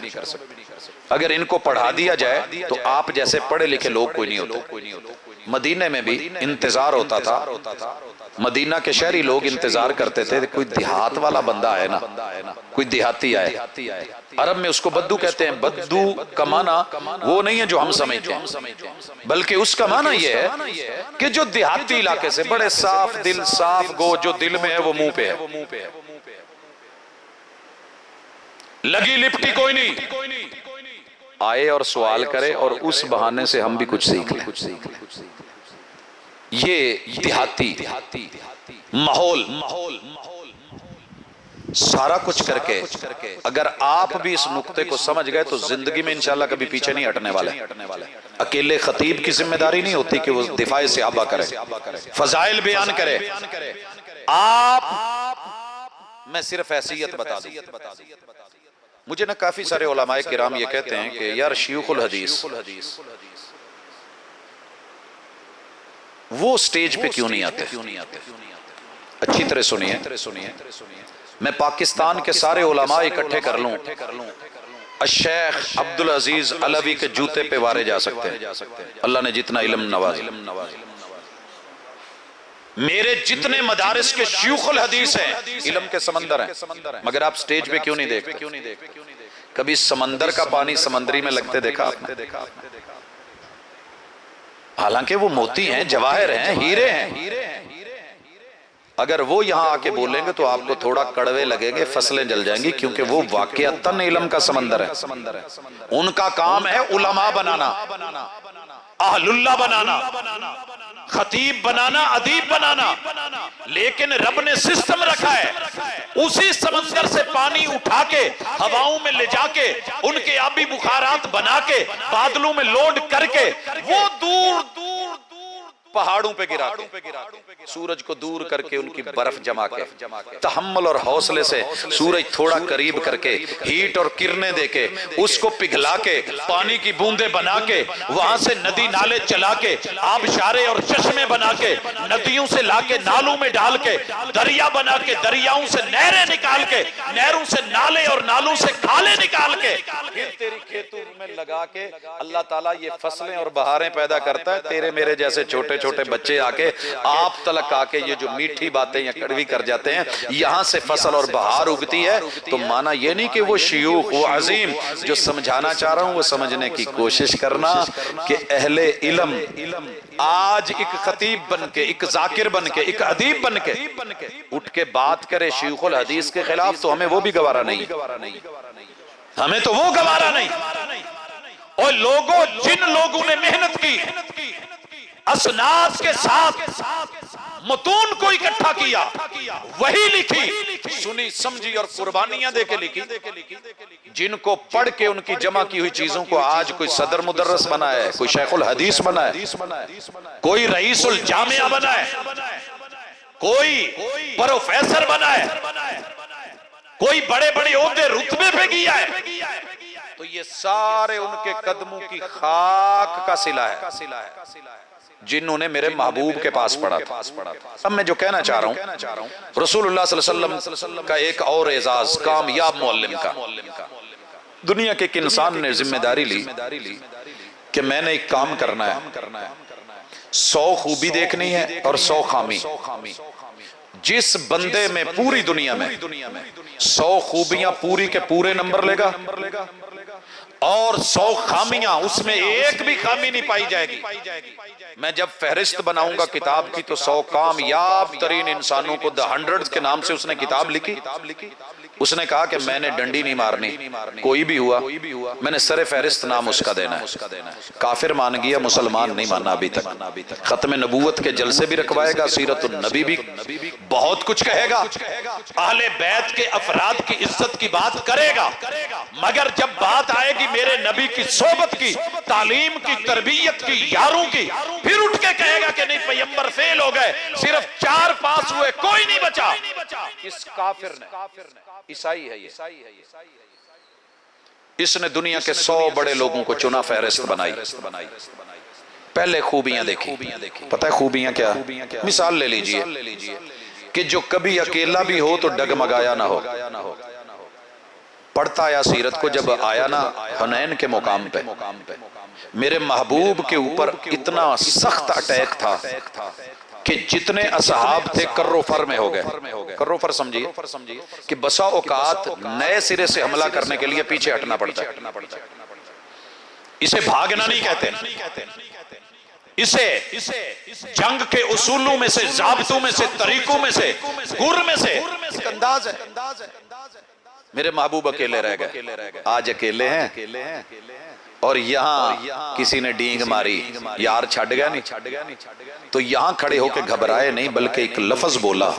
اگر ان کو پڑھا دیا جائے تو آپ جیسے پڑھے لکھے لوگ کوئی نہیں ہوتے۔ مدینے میں بھی انتظار ہوتا تھا، مدینہ کے شہری لوگ انتظار کرتے تھے کوئی دیہات والا بندہ آئے نا، کوئی دیہاتی آئے۔ عرب میں اس کو بدو کہتے ہیں، بدو کا معنی وہ نہیں ہے جو ہم سمجھتے ہیں، بلکہ اس کا معنی یہ ہے کہ جو دیہاتی علاقے سے بڑے صاف دل، صاف گو، جو دل میں ہے وہ منہ پہ ہے، لگی لپٹی کوئی نہیں، آئے اور سوال کرے اور اس بہانے سے ہم بھی کچھ سیکھ لیں۔ یہ دیہاتی ماحول سارا کچھ کر کے اگر آپ بھی اس نقطے کو سمجھ گئے تو زندگی میں انشاءاللہ کبھی پیچھے نہیں ہٹنے والے۔ اکیلے خطیب کی ذمہ داری نہیں ہوتی کہ وہ دفاع صحابہ کرے، فضائل بیان کرے۔ آپ میں صرف حیثیت بتا دوں، مجھے نا کافی سارے علماء کرام یہ کہتے ہیں کہ یار شیوخ الحدیث وہ سٹیج پہ کیوں نہیں آتے؟ اچھی طرح سنیے، میں پاکستان کے سارے علماء اکٹھے کر لوں، الشیخ عبدالعزیز علوی کے جوتے پہ وارے جا سکتے ہیں، اللہ نے جتنا علم نوازا۔ میرے جتنے مدارس کے شیوخ الحدیث ہیں علم کے سمندر ہیں، مگر آپ سٹیج پہ کیوں نہیں دیکھتے؟ کبھی سمندر کا پانی سمندری میں لگتے دیکھا آپ نے؟ حالانکہ وہ موتی ہیں، جواہر ہیں، ہیرے ہیں، اگر وہ یہاں آ کے بولیں گے تو آپ کو تھوڑا کڑوے لگیں گے، فصلیں جل جائیں گی، کیونکہ وہ واقعتاً علم کا سمندر ہے۔ ان کا کام ہے علماء بنانا، اہل اللہ بنانا، خطیب بنانا، ادیب بنانا، لیکن رب نے سسٹم رکھا ہے، اسی سمندر سے پانی اٹھا کے ہواؤں میں لے جا کے ان کے آبی بخارات بنا کے بادلوں میں لوڈ کر کے وہ دور پہاڑوں پہ گرا کے، سورج کو دور کر کے ان کی برف جما کے، تحمل اور حوصلے سے سورج تھوڑا قریب کر کے، ہیٹ اور کرنیں دے کے، اس کو پگھلا کے پانی کی بوندیں بنا کے، وہاں سے ندی نالے چلا کے، آبشارے اور چشمے بنا کے، ندیوں سے لا کے نالوں میں ڈال کے، دریا بنا کے، دریاؤں سے نہریں نکال کے، نہروں سے نالے اور نالوں سے کھالے نکال کے، پھر تیری کھیتوں میں لگا کے اللہ تعالیٰ یہ فصلیں اور بہاریں پیدا کرتا ہے۔ تیرے میرے جیسے چھوٹے چھوٹے بچے آ کے آپ تلک آ کے یہ جو میٹھی باتیں یا کڑوی کر جاتے ہیں، یہاں سے فصل اور بہار اگتی ہے، تو مانا یہ نہیں کہ وہ شیوخ، وہ عظیم جو سمجھانا چاہ رہا ہوں وہ سمجھنے کی کوشش کرنا کہ اہل علم آج ایک خطیب بن کے، ایک ذاکر بن کے، ایک ادیب بن کے اٹھ کے بات کرے شیوخ الحدیث کے خلاف، تو ہمیں وہ بھی گوارا نہیں، ہمیں تو وہ گوارا نہیں۔ اور لوگوں، جن لوگوں نے محنت کی، اسناد کے ساتھ متون کو اکٹھا کیا، وہی لکھی، سنی سمجھی اور قربانیاں دے کے لکھی، جن کو پڑھ کے ان کی جمع کی ہوئی چیزوں کو آج کوئی صدر مدرس بنا ہے، کوئی شیخ الحدیث بنا ہے، کوئی رئیس الجامعہ بنا ہے، کوئی پروفیسر بنا ہے، کوئی بڑے بڑے عہدے رتبے پہ گیا ہے، تو یہ سارے ان کے قدموں کی خاک کا صلہ ہے جنہوں نے میرے محبوب کے پاس پڑھا تھا۔ اب میں جو کہنا چاہ رہا ہوں، رسول اللہ صلی اللہ علیہ وسلم کا ایک اور اعزاز کامیاب معلم کا، دنیا کے ایک انسان نے ذمہ داری لی کہ میں نے ایک کام کرنا ہے، 100 خوبی دیکھنی ہے اور 100 خامی۔ جس بندے میں پوری دنیا میں 100 خوبیاں پوری کے پورے نمبر لے گا اور 100 خامیاں، اس میں ایک بھی خامی نہیں پائی جائے گی، میں جب فہرست بناؤں گا کتاب کی تو 100 کامیاب ترین انسانوں کو The Hundreds کے نام سے اس نے کتاب لکھی۔ اس نے کہا کہ میں نے ڈنڈی نہیں مارنی، کوئی بھی ہوا میں نے سر فہرست نام اس کا دینا ہے۔ کافر مان گیا، مسلمان نہیں مانا ابھی تک۔ ختم نبوت کے جلسے بھی رکھوائے گا، سیرت النبی بھی بہت کچھ کہے گا، اہل بیت کے افراد کی عزت کی بات کرے گا، مگر جب بات آئے گی میرے نبی کی صحبت کی، تعلیم کی، تربیت کی، یاروں کی، پھر اٹھ کے کہے گا کہ نہیں پیغمبر فیل ہو گئے، صرف 4 پاس ہوئے، کوئی نہیں بچا۔ اس کافر نے، عیسائی ہے یہ، اس نے دنیا کے 100 بڑے لوگوں کو چنا، فہرست بنائی، پہلے خوبیاں دیکھی۔ پتہ ہے خوبیاں کیا؟ مثال لے لیجئے کہ جو کبھی اکیلا بھی ہو تو ڈگمگایا نہ ہو۔ پڑھتا آیا سیرت کو، جب آیا نا حنین کے مقام پہ، میرے محبوب کے اوپر اتنا سخت اٹیک تھا کہ جتنے اصحاب تھے کرو فر میں ہو گئے۔ کرو فر سمجھیے کہ بسا اوقات نئے سرے سے حملہ کرنے کے لیے پیچھے ہٹنا پڑتا ہے، اسے بھاگنا نہیں کہتے، اسے جنگ کے اصولوں میں سے، ضابطوں میں سے، طریقوں میں سے، گر میں سے ایک انداز ہے۔ میرے محبوب اکیلے رہ گئے، آج اکیلے ہیں، اور یہاں کسی نے ڈینگ ماری، یار چھڑ گیا نہیں، تو یہاں کھڑے ہو کے گھبرائے نہیں، بلکہ ایک لفظ بولا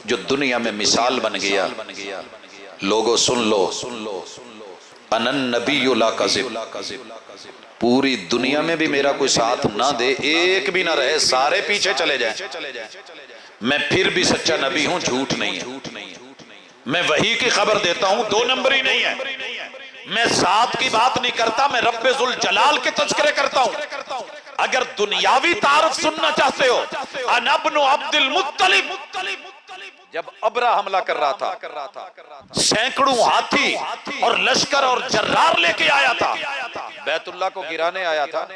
جو دنیا میں مثال بن گیا، لوگوں سن لو، انا النبی لا کذب، پوری دنیا میں بھی میرا کوئی ساتھ نہ دے، ایک بھی نہ رہے، سارے پیچھے چلے جائیں، میں پھر بھی سچا نبی ہوں، جھوٹ نہیں ہے، میں وحی کی خبر دیتا ہوں، 2 نمبری نہیں ہے، میں ذات کی بات نہیں کرتا، میں رب ذوالجلال کے تذکرے کرتا ہوں۔ اگر دنیاوی تعارف سننا چاہتے ہو، انا ابن عبد المطلب، جب ابرہ حملہ کر رہا تھا، سینکڑوں ہاتھی اور لشکر اور جرار لے کے آیا تھا، بیت اللہ کو گرانے آیا تھا،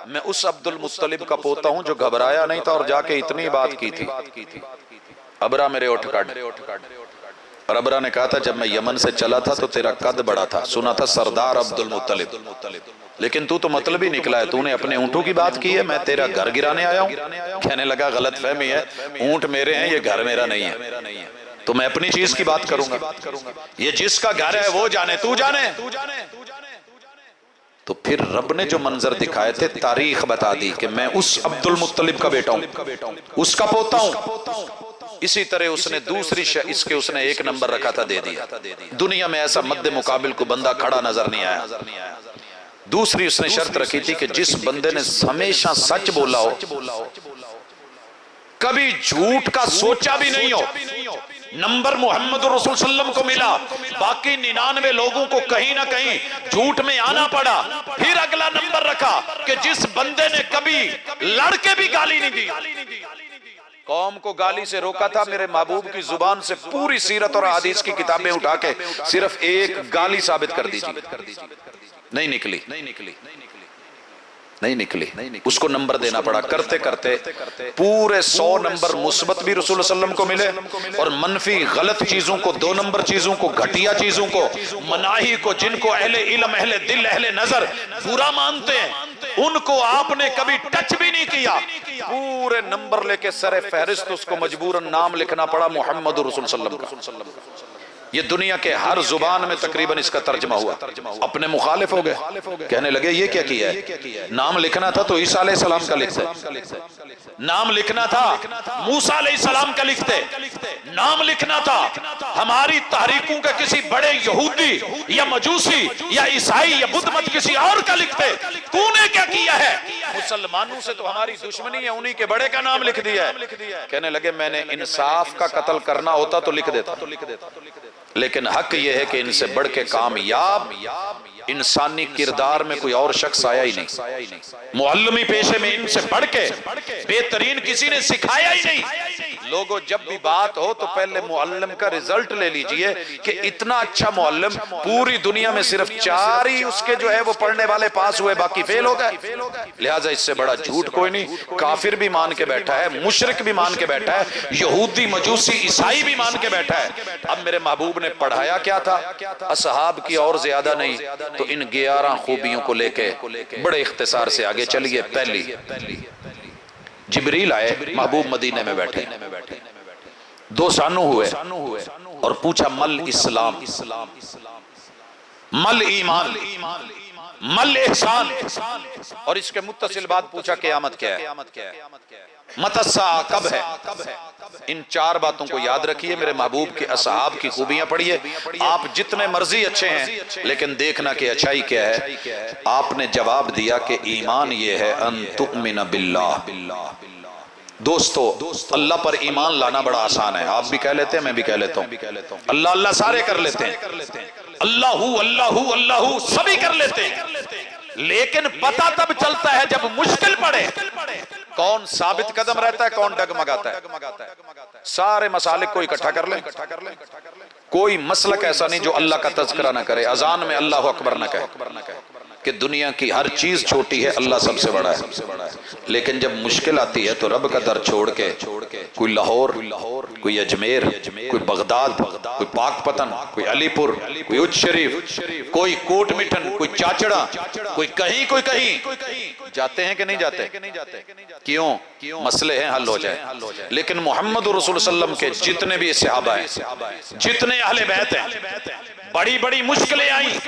میں اس عبد المطلب کا پوتا ہوں جو گھبرایا نہیں تھا اور جا کے اتنی بات کی تھی، ابرہ میرے اٹھ کٹ، ربرہ نے کہا تھا جب میں یمن سے چلا تھا تو تیرا قد بڑا تھا، سنا تھا سردار عبد المطلب، لیکن تو مطلب ہی نکلا ہے، تو نے اپنے اونٹوں کی بات کی ہے، میں تیرا گھر گرانے آیا ہوں۔ کہنے لگا غلط فہمی ہے، اونٹ میرے ہیں، یہ گھر میرا نہیں ہے، تو میں اپنی چیز کی بات کروں گا، یہ جس کا گھر ہے وہ جانے، تو جانے۔ تو پھر رب نے جو منظر دکھائے تھے، تاریخ بتا دی کہ میں اس عبد المطلب کا بیٹا ہوں، اس کا پوتا ہوں۔ اسی طرح اس نے دوسری اس کے اس نے ایک نمبر رکھا تھا، دے دیا۔ دنیا میں ایسا مد مقابل کو بندہ کھڑا نظر نہیں آیا۔ دوسری اس نے شرط رکھی تھی کہ جس بندے نے ہمیشہ سچ بولا ہو، کبھی جھوٹ کا سوچا بھی نہیں ہو، نمبر محمد رسول صلی اللہ علیہ وسلم کو ملا، باقی 99 لوگوں کو کہیں نہ کہیں جھوٹ میں آنا پڑا، پھر اگلا نمبر رکھا کہ جس بندے نے کبھی لڑ کے بھی گالی نہیں دی، قوم کو گالی سے روکا تھا، میرے محبوب کی زبان سے پوری سیرت اور حدیث کی کتابیں اٹھا کے صرف ایک گالی ثابت کر دیجیے، نہیں نکلی، اس کو نمبر دینا پڑا۔ کرتے کرتے پورے 100 نمبر مثبت بھی رسول اللہ علیہ وسلم کو ملے، اور منفی غلط چیزوں کو، 2 نمبر چیزوں کو، گھٹیا چیزوں کو، مناہی کو، جن کو اہل علم، اہل دل، اہل نظر برا مانتے ہیں، ان کو آپ نے کبھی ٹچ بھی نہیں کیا، پورے نمبر لے کے سر فہرست اس کو مجبوراً نام لکھنا پڑا محمد رسول صلی اللہ علیہ وسلم کا۔ یہ دنیا کے ہر زبان میں تقریباً اس کا ترجمہ ہوا، اپنے مخالف ہو گئے، کہنے لگے یہ کیا کیا ہے، نام لکھنا تھا تو عیسیٰ علیہ السلام کا لکھتے، نام لکھنا تھا موسیٰ علیہ السلام کا لکھتے، نام لکھنا تھا ہماری تحریکوں کے کسی بڑے یہودی یا مجوسی یا عیسائی یا بدھ مت کسی اور کا لکھتے، تو نے کیا کیا ہے، مسلمانوں سے تو ہماری دشمنی ہے، انہی کے بڑے کا نام لکھ دیا ہے۔ کہنے لگے میں نے انصاف کا قتل کرنا ہوتا تو لکھ دیتا، لیکن حق یہ ہے کہ ان سے بڑھ کے کامیاب انسانی کردار میں کوئی اور شخص آیا ہی نہیں، معلمی پیشے میں ان سے بڑھ کے بہترین کسی نے سکھایا ہی نہیں۔ لوگوں جب بھی بات ہو تو پہلے معلم کا رزلٹ لے لیجئے کہ اتنا اچھا معلم پوری دنیا میں صرف 4 ہی اس کے جو ہے وہ پڑھنے والے پاس ہوئے، باقی فیل ہو گئے، لہٰذا اس سے بڑا جھوٹ کوئی نہیں۔ کافر بھی مان کے بیٹھا ہے، مشرک بھی مان کے بیٹھا ہے، یہودی مجوسی عیسائی بھی مان کے بیٹھا ہے۔ اب میرے محبوب نے پڑھایا کیا تھا، اصحاب کی اور زیادہ نہیں، تو ان 11 خوبیوں کو لے کے بڑے اختصار سے آگے چلیے۔ پہلی، جبریل آئے، محبوب مدینے میں بیٹھے، 2 سانو ہوئے اور پوچھا مل اسلام، مل ایمان، مل احسان، اور اس کے متصل بات پوچھا قیامت کیا ہے، متی الساعہ کب ہے۔ ان 4 باتوں کو یاد رکھیے، میرے محبوب کے اصحاب کی خوبیاں پڑھیے، آپ جتنے مرضی اچھے ہیں لیکن دیکھنا کہ اچھائی کیا ہے۔ آپ نے جواب دیا کہ ایمان یہ ہے ان تؤمن باللہ۔ دوستو اللہ پر ایمان لانا بڑا آسان ہے، آپ بھی کہہ لیتے ہیں، میں بھی کہہ لیتا ہوں، اللہ اللہ سارے کر لیتے ہیں، اللہ اللہ اللہ سبھی کر لیتے ہیں، لیکن پتہ تب چلتا ہے جب مشکل پڑے، کون ثابت قدم رہتا ہے، کون ڈگمگاتا ہے۔ سارے مسالک کو اکٹھا کر لیں، کوئی مسلک ایسا نہیں جو اللہ کا تذکرہ نہ کرے، اذان میں اللہ اکبر نہ کہے، کہ دنیا کی ہر چیز چھوٹی ہے، اللہ سب سے بڑا ہے، لیکن جب مشکل آتی ہے تو رب کا در چھوڑ کے کوئی لاہور، کوئی اجمیر، کوئی بغداد، کوئی پاک پتن، کوئی علی پور، کوئی اچ شریف، کوئی کوٹ مٹن، کوئی چاچڑا، کوئی کہیں کوئی کہیں جاتے ہیں کہ نہیں جاتے؟ کیوں؟ مسئلے ہیں، حل ہو جائے۔ لیکن محمد رسول صلی اللہ علیہ وسلم کے جتنے بھی صحابہ ہیں، جتنے اہل بیت ہیں، بڑی بڑی مشکلیں آئیں،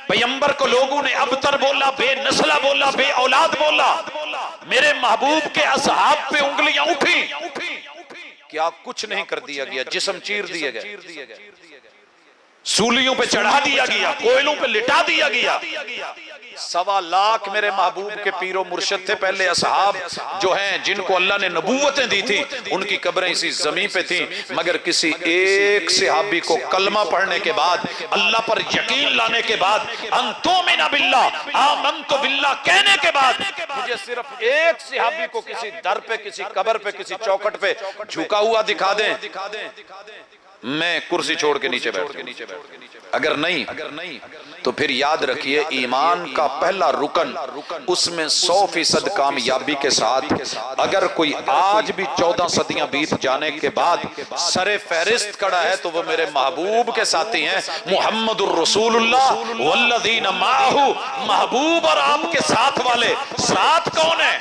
پیغمبر کو لوگوں نے ابتر بولا، بے نسلہ بولا، بے اولاد بولا، میرے محبوب کے اصحاب پہ انگلیاں اٹھیں، کیا کچھ نہیں کر دیا گیا، جسم چیر دیے گئے، سولیوں پہ چڑھا دیا گیا، کوئلوں پہ لٹا دیا گیا۔ 1.25 لاکھ میرے محبوب کے پیر و مرشد تھے، پہلے اصحاب جو ہیں جن کو اللہ نے نبوتیں دی تھی، ان کی قبریں اسی زمین پہ تھیں، مگر کسی ایک صحابی کو کلمہ پڑھنے کے بعد، اللہ پر یقین لانے کے بعد، انتومن باللہ، آمنت باللہ کہنے کے بعد، مجھے صرف ایک صحابی کو کسی در پہ، کسی قبر پہ، کسی چوکٹ پہ جھکا ہوا دکھا دیں، میں کرسی چھوڑ کے نیچے بیٹھ جاؤں۔ اگر نہیں تو پھر یاد رکھیے ایمان کا پہلا رکن، اس میں 100% کامیابی کے ساتھ اگر کوئی آج بھی 14 صدیاں بیت جانے کے بعد سر فہرست کھڑا ہے تو وہ میرے محبوب کے ساتھی ہیں، محمد الرسول اللہ والذین معہ، محبوب اور آپ کے ساتھ والے۔ ساتھ کون ہیں؟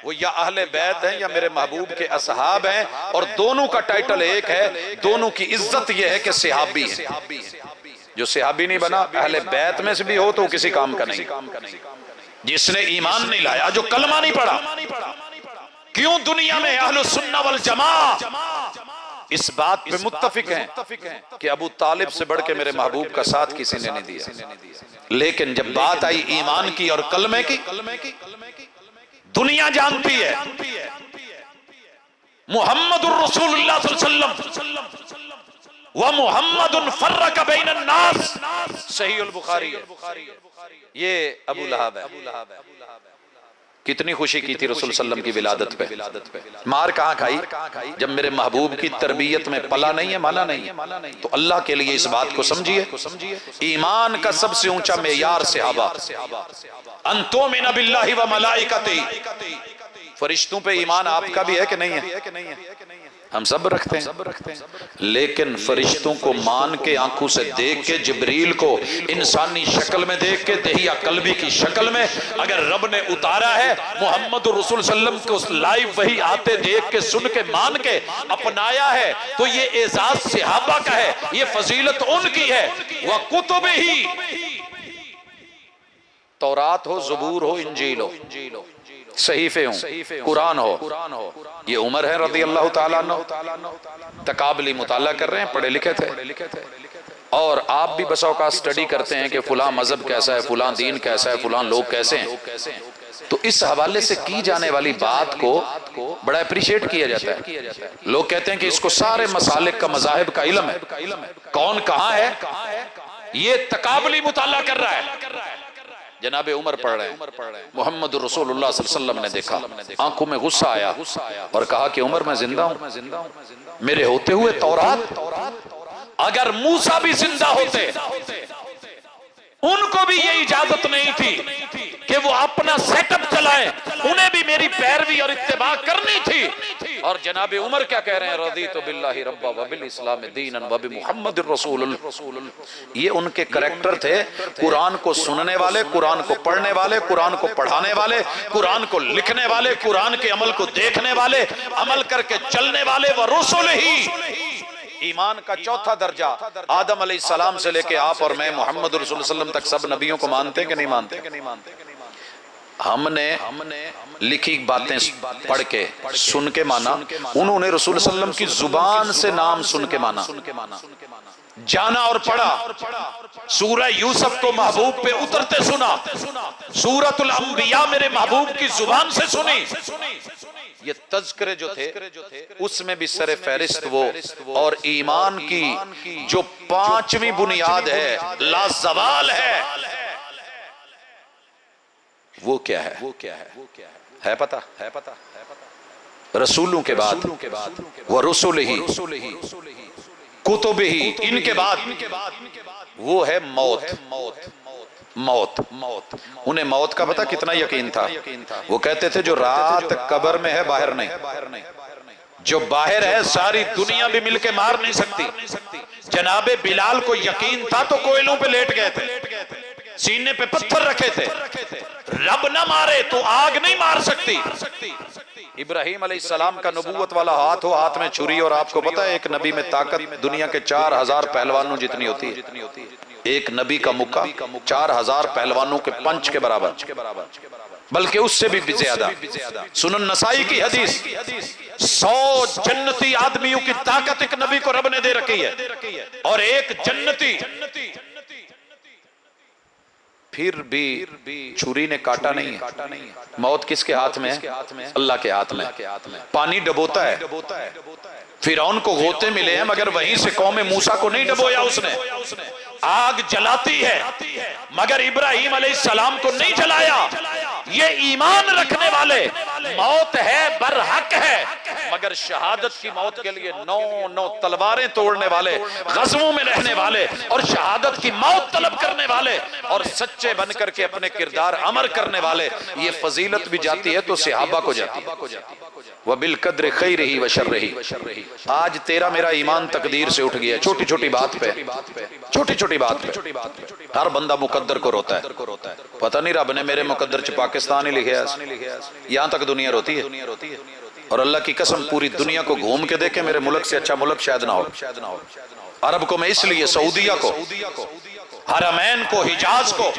وہ یا اہل بیت ہیں یا میرے محبوب کے اصحاب ہیں، اور دونوں کا ٹائٹل ایک ہے، دونوں کی عزت یہ ہے کہ صحابی ہیں۔ جو صحابی نہیں بنا اہل بیت میں سے بھی ہو تو کسی کام کا نہیں۔ جس نے ایمان نہیں لایا، جو کلمہ نہیں پڑھا، کیوں دنیا میں اہل السنہ والجماعہ اس بات پہ متفق ہیں کہ ابو طالب سے بڑھ کے میرے محبوب کا ساتھ کسی نے نہیں دیا، لیکن جب بات آئی ایمان کی اور کلمے کی، دنیا جانتی ہے محمد الرسول اللہ صلی اللہ علیہ وسلم وَمُحَمَّدٌ فَرَّقَ بَيْنَ النَّاسِ، صحیح البخاری ہے، یہ ابو لہب ہے۔ کتنی خوشی کی تھی رسول صلی اللہ علیہ وسلم کی ولادت پہ، مار کہاں کھائی؟ جب میرے محبوب کی تربیت میں پلا نہیں ہے، مانا نہیں ہے۔ تو اللہ کے لیے اس بات کو سمجھیے، ایمان کا سب سے اونچا معیار صحابہ، ان تؤمن باللہ وملائکتہ، فرشتوں پہ ایمان آپ کا بھی ہے کہ نہیں ہے؟ ہم سب رکھتے ہیں، لیکن فرشتوں کو مان کے، آنکھوں سے دیکھ کے، جبریل کو انسانی شکل میں دیکھ کے، دہیہ قلبی کی شکل میں اگر رب نے اتارا ہے، محمد رسول صلی اللہ علیہ وسلم کو لائیو وہی آتے دیکھ کے، سن کے، مان کے اپنایا ہے، تو یہ اعزاز صحابہ کا ہے، یہ فضیلت ان کی ہے۔ وَكُتُبِهِ، تورات ہو، زبور ہو، انجیل ہو، صحیفے ہوں، قرآن ہو، یہ عمر ہے رضی اللہ تعالیٰ عنہ، تقابلی مطالعہ کر رہے ہیں، پڑھے لکھے تھے، اور آپ بھی بس اوقات سٹڈی کرتے ہیں کہ فلاں مذہب کیسا ہے، فلاں دین کیسا ہے، فلاں لوگ کیسے ہیں، تو اس حوالے سے کی جانے والی بات کو بڑا اپریشیٹ کیا جاتا ہے۔ لوگ کہتے ہیں کہ اس کو سارے مسالک کا، مذاہب کا علم ہے، کون کہاں ہے، یہ تقابلی مطالعہ کر رہا ہے۔ جناب عمر پڑھ رہے ہیں، محمد رسول اللہ صلی اللہ علیہ وسلم نے دیکھا، آنکھوں میں غصہ آیا اور کہا کہ عمر میں زندہ ہوں، میرے ہوتے ہوئے تورات، اگر موسیٰ بھی زندہ ہوتے ان کو بھی یہ اجازت نہیں تھی کہ وہ اپنا سیٹ اپ چلائیں، انہیں بھی میری پیروی اور اتباع کرنی تھی۔ اور جناب عمر کیا کہہ رہے ہیں؟ رضیت باللہ ربا وبالاسلام دینا وبمحمد الرسول اللہ۔ یہ ان کے کریکٹر تھے، قرآن کو سننے والے، قرآن کو پڑھنے والے، قرآن کو پڑھانے والے، قرآن کو لکھنے والے، قرآن کے عمل کو دیکھنے والے، عمل کر کے چلنے والے، وَرُسُلِهِ۔ ایمان کا چوتھا درجہ، آدم علیہ السلام سے لے کے آپ اور میں محمد رسول اللہ علیہ وسلم تک سب نبیوں کو مانتے کہ نہیں مانتے؟ ہم نے لکھی باتیں پڑھ کے، سن کے مانا، انہوں نے رسول صلی اللہ علیہ وسلم کی زبان سے نام سن کے مانا، جانا اور پڑھا۔ سورہ یوسف کو محبوب پہ اترتے سنا، سورۃ الانبیاء میرے محبوب کی زبان سے سنی۔ یہ تذکرے جو تھے اس میں بھی سر فہرست وہ، اور ایمان کی جو پانچویں بنیاد ہے، لا زوال ہے، وہ کیا ہے پتہ؟ رسولوں کے بعد، وَرُسُلِهِ، کتبہ، ان کے بعد وہ ہے موت۔ انہیں موت کا پتہ کتنا یقین تھا؟ وہ کہتے تھے جو رات قبر میں ہے باہر نہیں، جو باہر ہے ساری دنیا بھی مل کے مار نہیں سکتی۔ جناب بلال کو یقین تھا تو کوئلوں پہ لیٹ گئے تھے، سینے پہ پتھر رکھے تھے، رب نہ مارے تو آگ نہیں مار سکتی۔ ابراہیم علیہ السلام کا نبوت والا ہاتھ ہو، ہاتھ میں چھری، اور آپ کو پتہ ہے ایک نبی میں طاقت دنیا کے 4000 پہلوانوں جتنی ہوتی ہے، ایک نبی کا مکہ 4000 پہلوانوں کے پنچ کے برابر، بلکہ اس سے بھی زیادہ۔ سنن نسائی کی حدیث، 100 جنتی آدمیوں کی طاقت ایک نبی کو رب نے دے رکھی ہے، اور ایک جنتی پھر بھی چھری نے کاٹا نہیں ہے۔ موت کس کے ہاتھ میں ہے؟ اللہ کے ہاتھ میں۔ پانی ڈبوتا ہے، فرعون کو غوطے ملے ہیں مگر وہیں سے قوم موسیٰ کو نہیں ڈبویا اس نے، آگ جلاتی ہے مگر ابراہیم علیہ السلام کو نہیں جلایا۔ یہ ایمان رکھنے والے موت ہے برحق ہے، مگر شہادت کی موت کے لیے 9 تلواریں توڑنے والے، غزووں میں رہنے والے اور شہادت کی موت طلب کرنے والے اور سچے بن کر کے اپنے کردار عمر کرنے والے، یہ فضیلت بھی جاتی ہے تو صحابہ کو جاتی ہے۔ وَبِالْقَدْرِ خَيْرِهِ وَشَرِّهِ۔ آج تیرا میرا ایمان تقدیر سے اٹھ گیا ہے، چھوٹی چھوٹی بات پہ، چھوٹی چھوٹی بات پہ ہر بندہ مقدر کو روتا ہے۔ پتہ نہیں رب نے میرے مقدر چ پاکستان ہی لکھا ہے، یہاں تک دنیا روتی ہے، اور اللہ کی قسم پوری دنیا کو گھوم کے دیکھیں، میرے ملک سے اچھا ملک شاید نہ ہو۔ عرب کو میں اس لیے، سعودیہ کو، حرمین کو، حجاز کو،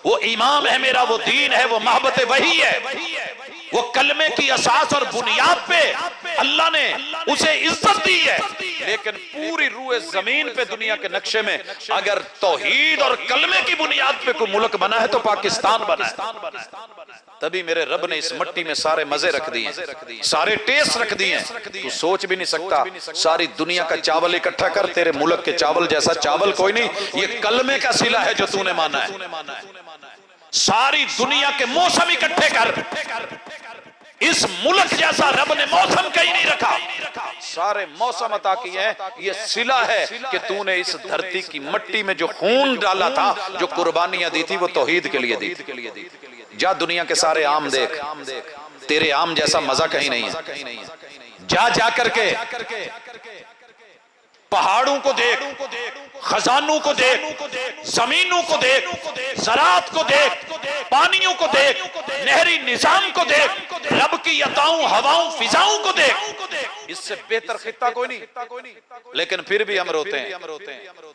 وہ امام ہے میرا، وہ دین ہے، وہ محبت وحی ہے، وہ کلمے کی اساس اور بنیاد پہ اللہ نے اسے عزت دی ہے، لیکن پوری روئے زمین پہ دنیا کے نقشے میں اگر توحید اور کلمے کی بنیاد پہ کوئی ملک بنا ہے تو پاکستان بنا ہے۔ تبھی میرے رب نے اس مٹی میں سارے مزے رکھ دیے ہیں، سارے ٹیسٹ رکھ دیے ہیں، تو سوچ بھی نہیں سکتا ساری دنیا کا چاول اکٹھا کر، تیرے ملک کے چاول جیسا چاول کوئی نہیں، یہ کلمے کا صلہ ہے جو تو نے مانا ہے۔ ساری دنیا کے موسم اکٹھے کر، اس ملک جیسا رب نے موسم کہیں نہیں رکھا، سارے موسم عطا کیے ہیں، یہ صلہ ہے کہ تو نے اس دھرتی کی مٹی میں جو خون ڈالا تھا، جو قربانیاں دی تھی، وہ توحید کے لیے دی تھی۔ جا دنیا کے سارے عام دیکھ، تیرے عام جیسا مزہ کہیں نہیں ہے۔ جا کر کے پہاڑوں کو دیکھ، خزانوں کو دیکھ، زمینوں کو دیکھ، زراعت کو دیکھ، پانیوں کو دیکھ، نہری نظام کو دیکھ، رب کی عطاؤں، ہواؤں، فضاؤں کو دیکھ، اس سے بہتر خطہ کوئی نہیں، لیکن پھر بھی ہم روتے ہیں،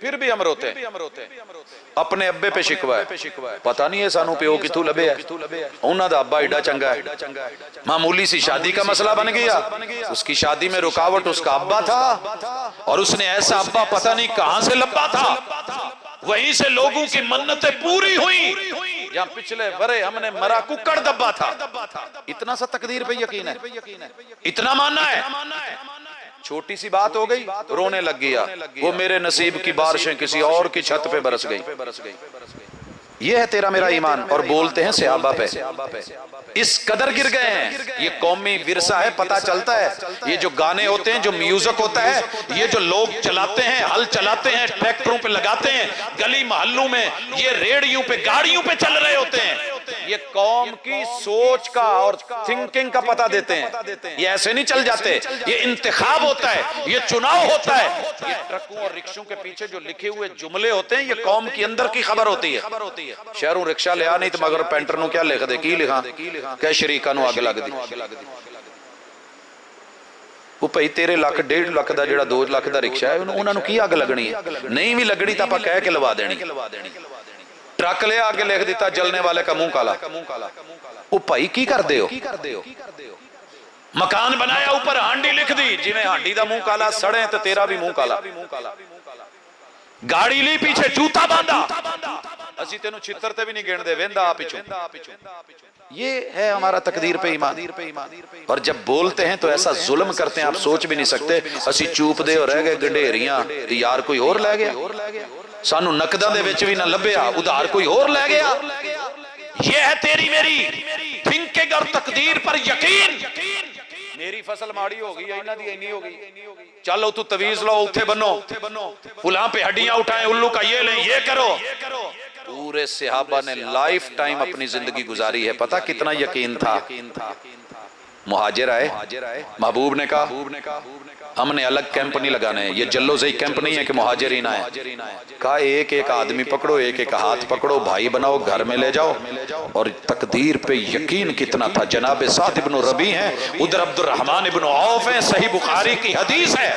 پھر بھی ہم روتے ہیں۔ اپنے ابے پہ شکوہ ہے، پتہ نہیں ہے سانو پیو کتھوں لبے ہے، انہاں دا ابا ایڈا چنگا ہے، معمولی سی شادی کا مسئلہ بن گیا، اس کی شادی میں رکاوٹ اس کا ابا تھا، اور اس نے ایسا ابا پتہ نہیں کہاں سے لبا تھا، وہیں سے لوگوں کی منتیں پوری ہوئیں، جہاں پچھلے برے ہم نے مرا ککڑ دبا تھا۔ اتنا سا تقدیر پہ یقین ہے، اتنا ماننا ہے، چھوٹی سی بات ہو گئی رونے لگ گیا، وہ میرے نصیب کی بارشیں کسی اور کی چھت پہ برس گئی۔ یہ ہے تیرا میرا ایمان، اور بولتے ہیں صحابہ پہ اس قدر گر گئے ہیں۔ یہ قومی ورثہ ہے، پتہ چلتا ہے، یہ جو گانے ہوتے ہیں، جو میوزک ہوتا ہے، یہ جو لوگ چلاتے ہیں، ہل چلاتے ہیں، ٹریکٹروں پہ لگاتے ہیں، گلی محلوں میں یہ ریڈیوں پہ گاڑیوں پہ چل رہے ہوتے ہیں، یہ قوم کی سوچ کا اور تھنکنگ کا پتہ دیتے ہیں۔ یہ ایسے نہیں چل جاتے، یہ انتخاب ہوتا ہے، یہ چناؤ ہوتا ہے۔ یہ ٹرکوں اور رکشوں کے پیچھے جو لکھے ہوئے جملے ہوتے ہیں، یہ قوم کی اندر کی خبر ہوتی ہے۔ شہروں رکشہ لیا نہیں تو مگر پینٹر نو کیا لکھ دے، کی لکھا کہ شریکہ نو آگ لگ دی۔ وہ پہی تیرے لاکھ 1.5 لاکھ دا جڑا 2 لاکھ دا رکشہ ہے، انہوں نے کی آگ لگنی ہے؟ نہیں بھی لگنی تا پا کہہ کے لوا دینی۔ ٹرک لے آگے لکھ دیتا جلنے والے کا منہ کالا۔ وہ بھائی کی کر دے ہو؟ مکان بنایا اوپر ہانڈی لکھ دی، جی میں ہانڈی دا منہ کالا سڑے تو تیرا بھی منہ کالا۔ گاڑی لی پیچھے جوتا باندھا، اسی تینوں چھتر تے بھی نہیں گن دے، ویندہ آپ پیچھوں۔ یہ ہے ہمارا تقدیر پہ ایمان، اور جب بولتے ہیں تو ایسا ظلم کرتے ہیں آپ سوچ بھی نہیں سکتے۔ اسی چوپ دے اور رہ گئے گنڈیریاں، یار کوئی اور لے گیا، سانو نقدہ دے وچ بھی نہ لبیا، ادھار کوئی اور لے گیا۔ یہ ہے تیری میری تھنکنگ اور تقدیر پر یقین۔ میری فصل ماڑی ہو گئی، اینا دی اینی ہو گئی، چلو تو تویز لو اتھے بنو، فلاں پہ ہڈیاں اٹھائیں، الو کا یہ لیں، یہ کرو۔ پورے صحابہ نے لائف ٹائم اپنی زندگی گزاری ہے، پتہ کتنا یقین تھا۔ مہاجر آئے، محبوب نے کہا ہم نے الگ کیمپ نہیں لگانے ہیں، یہ جلو زئی کیمپ نہیں ہے کہ مہاجرین آئے، کہا ایک ایک آدمی پکڑو، ایک ایک ہاتھ پکڑو، بھائی بناؤ، گھر میں لے جاؤ۔ اور تقدیر پہ یقین کتنا تھا۔ جناب سعد بن ربیع ہیں، ادھر عبد الرحمن بن عوف ہیں، صحیح بخاری کی حدیث ہے،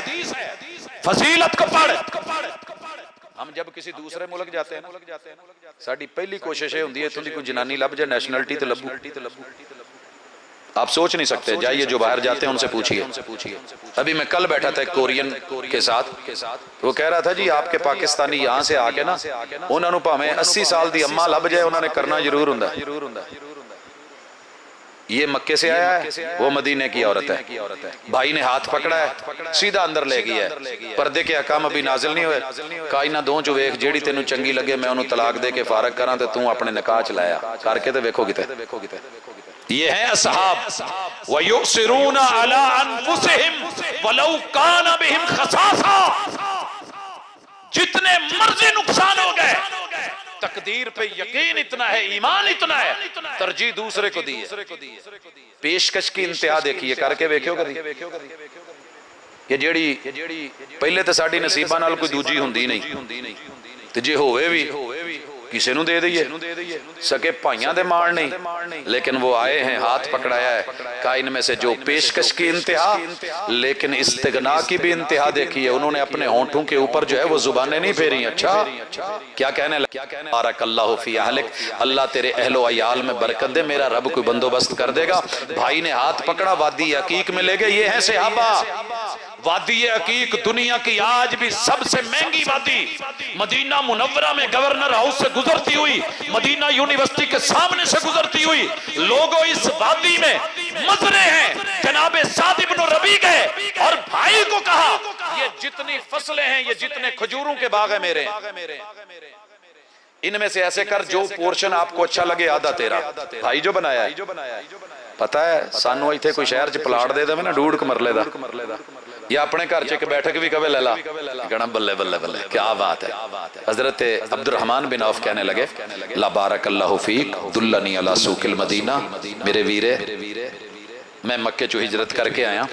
فضیلت کو پڑھ۔ ہم جب کسی دوسرے ملک جاتے ہیں ساڑی پہلی کوشش ہے ہوندی ہے تو کوئی جنانی لب جائے، نیشنلٹی تو لبو۔ آپ سوچ نہیں سکتے، جائیے جو باہر جاتے ہیں ان سے پوچھئے۔ ابھی میں کل بیٹھا تھا ایک کورین کے ساتھ، وہ کہہ رہا تھا جی آپ کے پاکستانی یہاں سے آکے نا، انہوں نے پاہمیں 80 سال دی اممہ لب جائے، انہوں نے کرنا ضرور ہوندا۔ یہ مکے سے آیا ہے، وہ مدینے کی عورت ہے، بھائی نے ہاتھ پکڑا ہے، سیدھا اندر لے گیا ہے، پردے کے احکام ابھی نازل نہیں ہوئے، کہا انہاں دوں جو ویکھ جیڑی تینوں چنگی لگے میں انہوں طلاق دے کے فارغ کراں تے توں اپنے نکاح چلایا کر کے تے ویکھو کتے۔ یہ ہیں اصحاب وَيُؤْثِرُونَ عَلَىٰ أَنفُسِهِمْ وَلَوْ كَانَ بِهِمْ خَصَاصَةٌ، جتنے مرضی نقصان ہو گئے تقدیر پہ یقین اتنا ہے، ایمان اتنا ہے، ترجیح دوسرے کو دی ہے۔ پیشکش کی انتہا دیکھیے، کر کے ویکھو کری یہ جیڑی پہلے تے ساڈی نصیباں نال کوئی دوجی ہوندی نہیں تے جے ہوئے بھی کسے نو دے دئیے، سکے پائیاں دے مار نہیں، لیکن وہ آئے ہیں، ہاتھ پکڑایا ہے، کہا ان میں سے جو پیشکش کی انتہا لیکن استغنا کی بھی انتہا دیکھی ہے، انہوں نے اپنے ہونٹوں کے اوپر جو ہے وہ زبانیں نہیں پھیری۔ اچھا کیا کہنے لگا؟ بارک اللہ فی اہلک، اللہ تیرے اہل و عیال میں برکت دے، میرا رب کوئی بندوبست کر دے گا۔ بھائی نے ہاتھ پکڑا، وادی عقیق میں لے گئے، یہ ہیں صحابہ۔ وادی عقیق دنیا کی آج بھی سب سے مہنگی وادی، مدینہ منورہ میں گورنر ہاؤس سے گزرتی ہوئی، مدینہ یونیورسٹی کے سامنے سے گزرتی ہوئی، لوگوں اس وادی میں مزرے ہیں۔ جناب سعد بن ربیع گئے اور بھائی کو کہا یہ جتنی فصلیں ہیں، یہ جتنے کھجوروں کے باغ ہیں میرے، ان میں سے ایسے کر جو پورشن آپ کو اچھا لگے آدھا تیرا۔ بھائی جو بنایا ہے پتہ ہے سانو ایتھے کوئی شہر چ پلاٹ دے دے نا ڈوڑ ک مرلے دا، یا اپنے گھر چ ایک بیٹھک بھی کبے لیلا، کہنا بلے بلے بلے کیا بات ہے۔ حضرت عبد الرحمن بن عوف کہنے لگے لا بارک اللہ فیک دلنی علی سوق المدینہ، میرے ویرے میں مکے چو ہجرت کر کے آیا،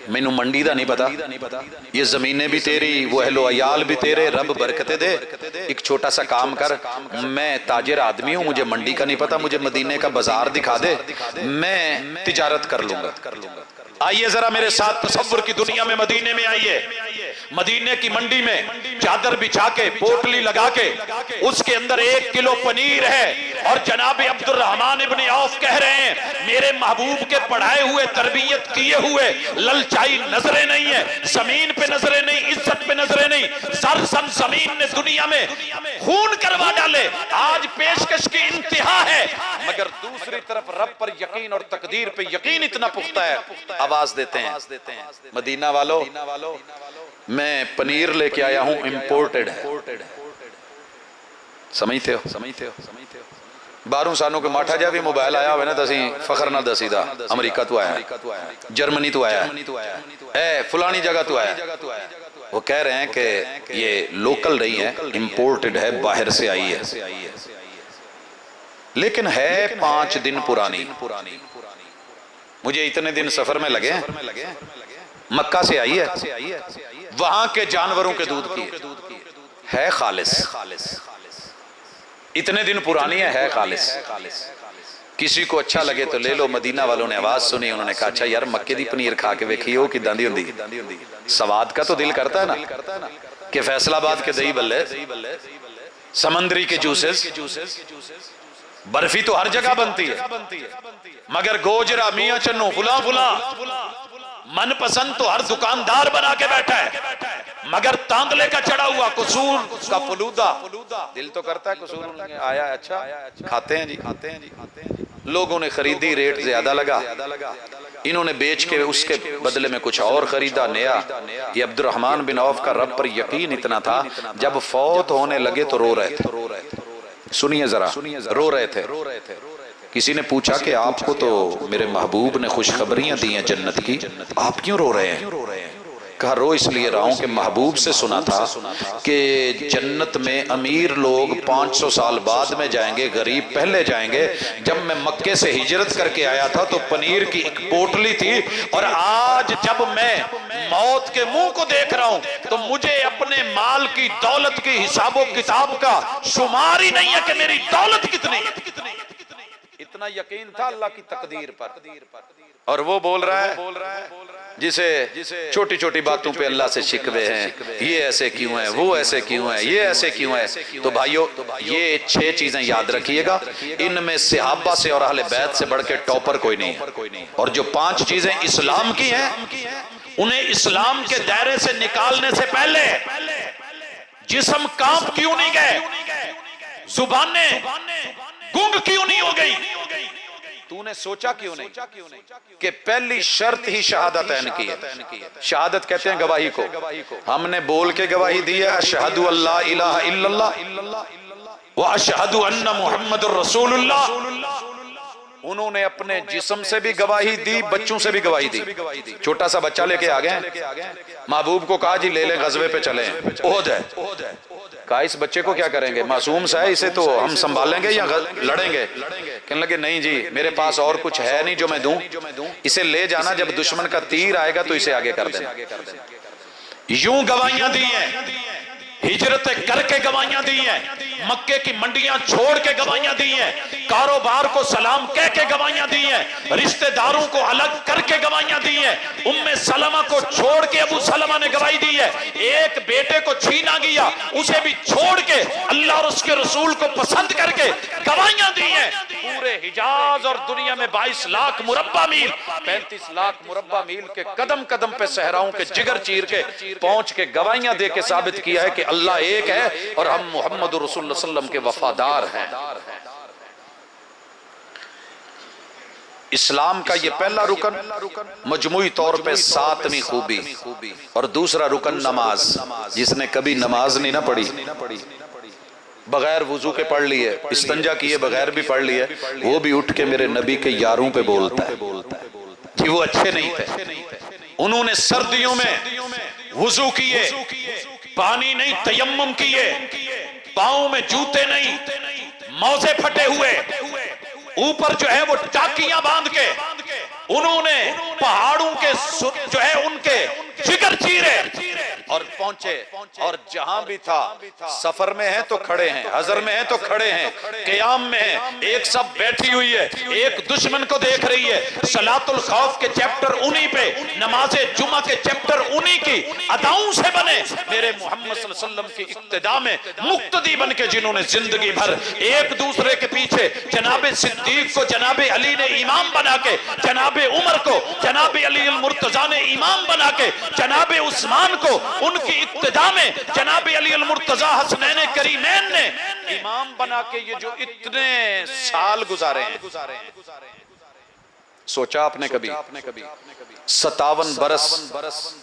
مینوں منڈی دا نہیں پتا، یہ زمینیں بھی تیری، وہ اہل و عیال بھی تیرے، رب برکتیں دے، ایک چھوٹا سا کام کر، میں تاجر آدمی ہوں، مجھے منڈی کا نہیں پتا، مجھے مدینے کا بازار دکھا دے، میں تجارت کر لوں گا۔ آئیے ذرا میرے ساتھ تصور کی دنیا میں مدینے میں آئیے، مدینے کی منڈی میں چادر بچھا کے پوٹلی لگا کے اس کے اندر 1 کلو پنیر ہے، اور جناب عبد الرحمن ابن عوف کہہ رہے ہیں میرے محبوب کے پڑھائے ہوئے تربیت کیے ہوئے للچائی نظریں نہیں ہیں، زمین پہ نظریں نہیں، عزت پہ نظریں نہیں، سرسم زمین نے دنیا میں خون کروا ڈالے، آج پیشکش کی انتہا ہے، مگر دوسری طرف رب پر یقین اور تقدیر پہ یقین اتنا پختہ ہے۔ آواز دیتے ہیں مدینہ والو میں پنیر لے کے آیا ہوں، امپورٹڈ ہے، سمجھتے ہو؟ باروں سانوں کے ماٹھا جا بھی موبائل آیا ہوئے نا تسی فخر نہ دسی دا، امریکہ تو آیا ہے، جرمنی تو آیا ہے، اے فلانی جگہ تو آیا ہے، وہ کہہ رہے ہیں کہ یہ لوکل نہیں ہے، امپورٹڈ ہے، باہر سے آئی ہے، لیکن ہے 5 دن پرانی، مجھے اتنے دن سفر میں لگے، مکہ سے آئی ہے، وہاں کے جانوروں کے دودھ کی ہے خالص، اتنے دن پرانی ہے خالص، کسی کو اچھا لگے تو لے لو۔ مدینہ والوں نے آواز سنی، انہوں نے کہا اچھا یار مکے دی پنیر کھا کے ویکھی ہو کہ داندی ہوندی، سواد کا تو دل کرتا ہے نا، کہ فیصل آباد کے دہی بلے، سمندری کے جوسز، برفی تو ہر جگہ بنتی ہے، مگر گوجرا میاں چنو فلاں فلاں من پسند تو ہر دکاندار بنا کے بیٹھا ہے، مگر تانگلے کا چڑھا ہوا قصور کا فلودہ، دل تو کرتا ہے قصور آیا ہے، اچھا کھاتے ہیں جی، لوگوں نے خریدی، ریٹ زیادہ لگا، انہوں نے بیچ کے اس کے بدلے میں کچھ اور خریدا نیا۔ یہ عبد الرحمن بن عوف کا رب پر یقین اتنا تھا، جب فوت ہونے لگے تو رو رہے تھے، سنیے ذرا، رو رہے تھے۔ کسی نے پوچھا کہ آپ کو تو میرے محبوب نے خوشخبریاں دی ہیں جنت کی، آپ کیوں رو رہے ہیں؟ کہا رو اس لیے رہا ہوں کہ محبوب سے سنا تھا کہ جنت میں امیر لوگ 500 سال بعد میں جائیں گے، غریب پہلے جائیں گے۔ جب میں مکے سے ہجرت کر کے آیا تھا تو پنیر کی ایک پوٹلی تھی، اور آج جب میں موت کے منہ کو دیکھ رہا ہوں تو مجھے اپنے مال کی دولت کی حساب و کتاب کا شمار ہی نہیں ہے کہ میری دولت کتنی ہے۔ اتنا یقین تھا اللہ کی تقدیر پر، اور وہ بول رہا ہے جسے چھوٹی چھوٹی باتوں پہ اللہ سے شکوے ہیں، یہ ایسے کیوں ہیں، وہ ایسے کیوں ہیں، یہ ایسے کیوں ہے۔ تو بھائیو یہ 6 چیزیں یاد رکھیے گا، ان میں صحابہ سے اور اہل بیت سے بڑھ کے ٹاپر کوئی نہیں ہے، اور جو 5 چیزیں اسلام کی ہیں انہیں اسلام کے دائرے سے نکالنے سے پہلے جسم کانپ کیوں نہیں گئے، زبانیں گنگ کیوں نہیں ہو گئی، تو نے سوچا کیوں نہیں کہ پہلی شرط ہی شہادتین کی ہے۔ شہادت کہتے ہیں گواہی کو، ہم نے بول کے گواہی دی ہے اشہد ان لا الہ الا اللہ واشہد ان محمد الرسول اللہ، انہوں نے اپنے جسم سے بھی گواہی دی، بچوں سے بھی گواہی دی. چھوٹا سا بچہ لے کے آگئے ہیں، محبوب کو کہا جی لے لیں غزوے پہ چلیں، احد ہے. کہا اس بچے کو کیا کریں گے، معصوم سا ہے، اسے تو ہم سنبھالیں گے یا لڑیں گے؟ کہنے لگے نہیں جی میرے پاس اور کچھ ہے نہیں جو میں دوں، اسے لے جانا، جب دشمن کا تیر آئے گا تو اسے آگے کر دینا. یوں گواہیاں دی ہیں، ہجرتیں کر کے گواہیاں دی ہیں، مکے کی منڈیاں چھوڑ کے گواہیاں دی ہیں، کاروبار کو سلام کہہ کے گواہیاں دی ہیں، رشتہ داروں کو الگ کر کے گواہیاں دی ہیں، ام سلمہ کو چھوڑ کے ابو سلمہ نے گواہی دی ہے، ایک بیٹے کو چھینا گیا اسے بھی چھوڑ کے اللہ اور اس کے رسول کو پسند کر کے گواہیاں دی ہیں. پورے حجاز اور دنیا میں 22 لاکھ مربع میل، 35 لاکھ مربع میل کے قدم قدم پہ صحراؤں کے جگر چیر کے پہنچ کے گواہیاں دے کے ثابت کیا ہے کہ اللہ ایک ہے اور ہم محمد رسول اللہ صلی اللہ علیہ وسلم کے وفادار ہیں. اسلام کا یہ پہلا رکن مجموعی طور پہ 7ویں خوبی، اور دوسرا رکن نماز. جس نے کبھی نماز نہیں نہ پڑھی، بغیر وضو کے پڑھ لیے، استنجا کیے بغیر بھی پڑھ لیے، وہ بھی اٹھ کے میرے نبی کے یاروں پہ بولتا ہے کہ وہ اچھے نہیں تھے، انہوں نے سردیوں میں وضو کیے، پانی نہیں تیمم کیے، پاؤں میں جوتے نہیں، موزے پھٹے ہوئے، اوپر جو ہے وہ ٹاکیاں باندھ کے انہوں نے پہاڑوں کے جو ہے ان کے جگر چیرے اور پہنچے، اور جہاں بھی تھا سفر میں ہیں تو کھڑے ہیں، حضر میں ہیں تو کھڑے ہیں، قیام میں ہیں، ایک سب بیٹھی ہوئی ہے، ایک دشمن کو دیکھ رہی ہے. صلاۃ الخوف کے چیپٹر انہی پہ، نماز جمعہ کے چیپٹر انہی کی اداؤں سے بنے. میرے محمد صلی اللہ علیہ وسلم کی اقتداء میں مقتدی بن کے جنہوں نے زندگی بھر ایک دوسرے کے پیچھے جناب صدیق کو جناب علی نے امام بنا کے، جناب عمر کو جناب علی المرتضیٰ نے امام بنا کے، جناب عثمان کو ان کی اقتداء میں جناب علی المرتضیٰ حسنین کریمین نے امام بنا کے یہ جو اتنے سال گزارے ہیں. سوچا آپ نے کبھی 57 برس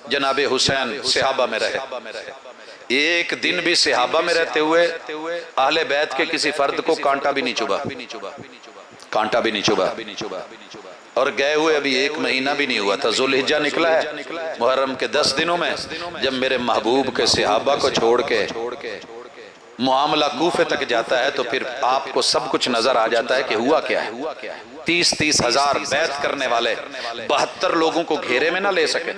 جناب حسین صحابہ میں رہے، ایک دن بھی صحابہ میں رہتے ہوئے اہل بیت کے کسی فرد کو کانٹا بھی نہیں چبھا، کانٹا بھی نہیں چبھا، اور گئے ہوئے ابھی 1 مہینہ بھی نہیں ہوا تھا. ذوالحجہ نکلا ہے، محرم کے 10 دنوں میں جب میرے محبوب کے صحابہ کو چھوڑ کے معاملہ کوفے تک جاتا ہے تو پھر آپ کو سب کچھ نظر آ جاتا ہے کہ ہوا کیا ہے. 30 ہزار بیعت کرنے والے 72 لوگوں کو گھیرے میں نہ لے سکے،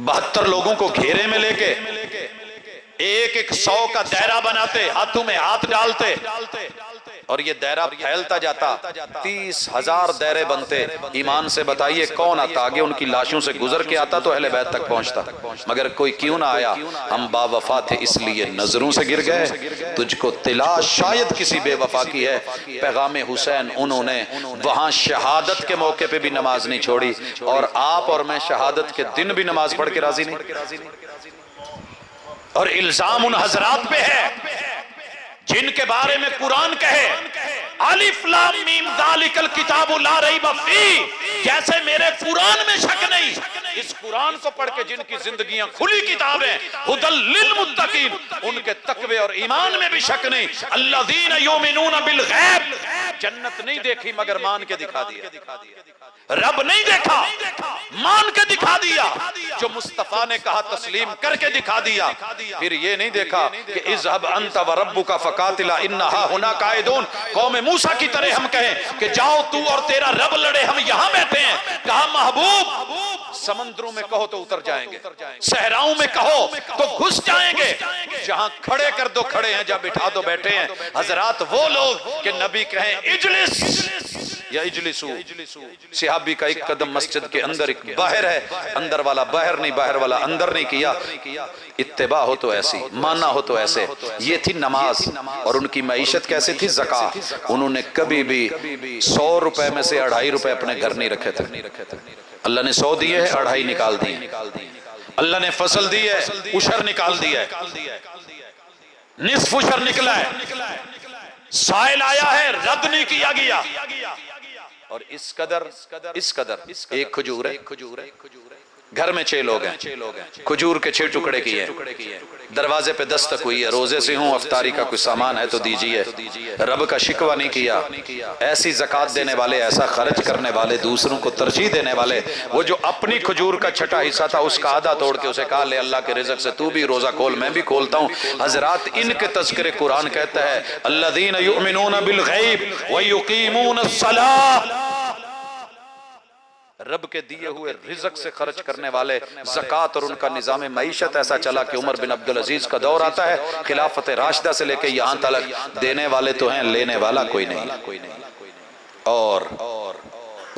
72 لوگوں کو گھیرے میں لے کے ایک 100 کا دائرہ بناتے، ہاتھوں میں ہاتھ ڈالتے اور یہ دائرہ پھیلتا جاتا، 30 ہزار دائرے بنتے. ایمان سے بتائیے کون آتا آگے؟ ان کی لاشوں سے گزر کے آتا تو اہل بیت تک پہنچتا، مگر کوئی کیوں نہ آیا. ہم با وفا تھے اس لیے نظروں سے گر گئے، تجھ کو تلاش شاید کسی بے وفا کی ہے. پیغام حسین انہوں نے وہاں شہادت کے موقع پہ بھی نماز نہیں چھوڑی، اور آپ اور میں شہادت کے دن بھی نماز پڑھ کے راضی نہیں. اور الزام ان حضرات پہ ہے جن کے بارے میں قرآن کہے الف لام میم ذالک الکتاب لا ریب فیہ، جیسے میرے قرآن میں شک نہیں، اس قرآن کو پڑھ کے جن کی زندگیاں کھلی کتابیں ھدی للمتقین، ان کے تقوی اور ایمان میں بھی شک نہیں. الذین یؤمنون بالغیب، جنت نہیں دیکھی مگر مان کے دکھا دیا، رب نہیں دیکھا مان کے دکھا دیا، جو مصطفیٰ نے کہا تسلیم کر کے دکھا دیا. پھر یہ نہیں دیکھا کہ اذهب انت وربک فقاتلا انا ھاہنا قاعدون، قوم موسیٰ کی طرح ہم کہیں کہ جاؤ تو اور تیرا رب لڑے، ہم یہاں بیٹھے ہیں. کہا محبوب سمندروں میں کہو تو اتر جائیں گے، صحراؤں میں کہو تو گھس جائیں گے، جہاں کھڑے کر دو کھڑے ہیں، جہاں بٹھا دو بیٹھے ہیں. حضرات وہ لوگ کہ نبی کہیں اجلس یا اجلسو، صحابی کا ایک قدم مسجد کے اندر ایک باہر ہے، اندر والا باہر نہیں، باہر والا اندر نہیں کیا. اتباع ہو تو ایسی، ماننا ہو تو ایسے. یہ تھی نماز. اور ان کی معیشت کیسے تھی؟ زکاة. انہوں نے کبھی بھی 100 روپے میں سے 2.5 روپے اپنے گھر نہیں رکھے تھے. اللہ نے 100 دیے ہیں، 2.5 نکال دیے. اللہ نے فصل دی ہے، عشر نکال دیا ہے، نصف عشر نکلا ہے. سائل آیا ہے، رد نہیں کیا گیا. اور اس قدر ایک کھجور ہے، گھر میں 6 لوگ ہیں، کھجور کے 6 ٹکڑے کیے، دروازے پہ دستک ہوئی ہے، روزے سے ہوں، افطاری کا کوئی سامان ہے تو دیجئے۔ رب کا شکوہ نہیں کیا۔ ایسی زکوٰۃ دینے والے، ایسا خرچ کرنے والے، دوسروں کو ترجیح دینے والے، وہ جو اپنی کھجور کا چھٹا حصہ تھا اس کا آدھا توڑ کے اسے کہا لے اللہ کے رزق سے تو بھی روزہ کھول میں بھی کھولتا ہوں۔ حضرات ان کے تذکرے قرآن کہتا ہے الذین یؤمنون بالغیب ویقیمون الصلاۃ، رب کے دیے ہوئے رزق سے خرچ کرنے والے، زکوٰۃ اور ان کا نظام معیشت ایسا چلا کہ عمر بن عبدالعزیز کا دور آتا ہے، خلافت راشدہ سے لے کے یہاں تک دینے والے تو ہیں، لینے والا کوئی نہیں۔ اور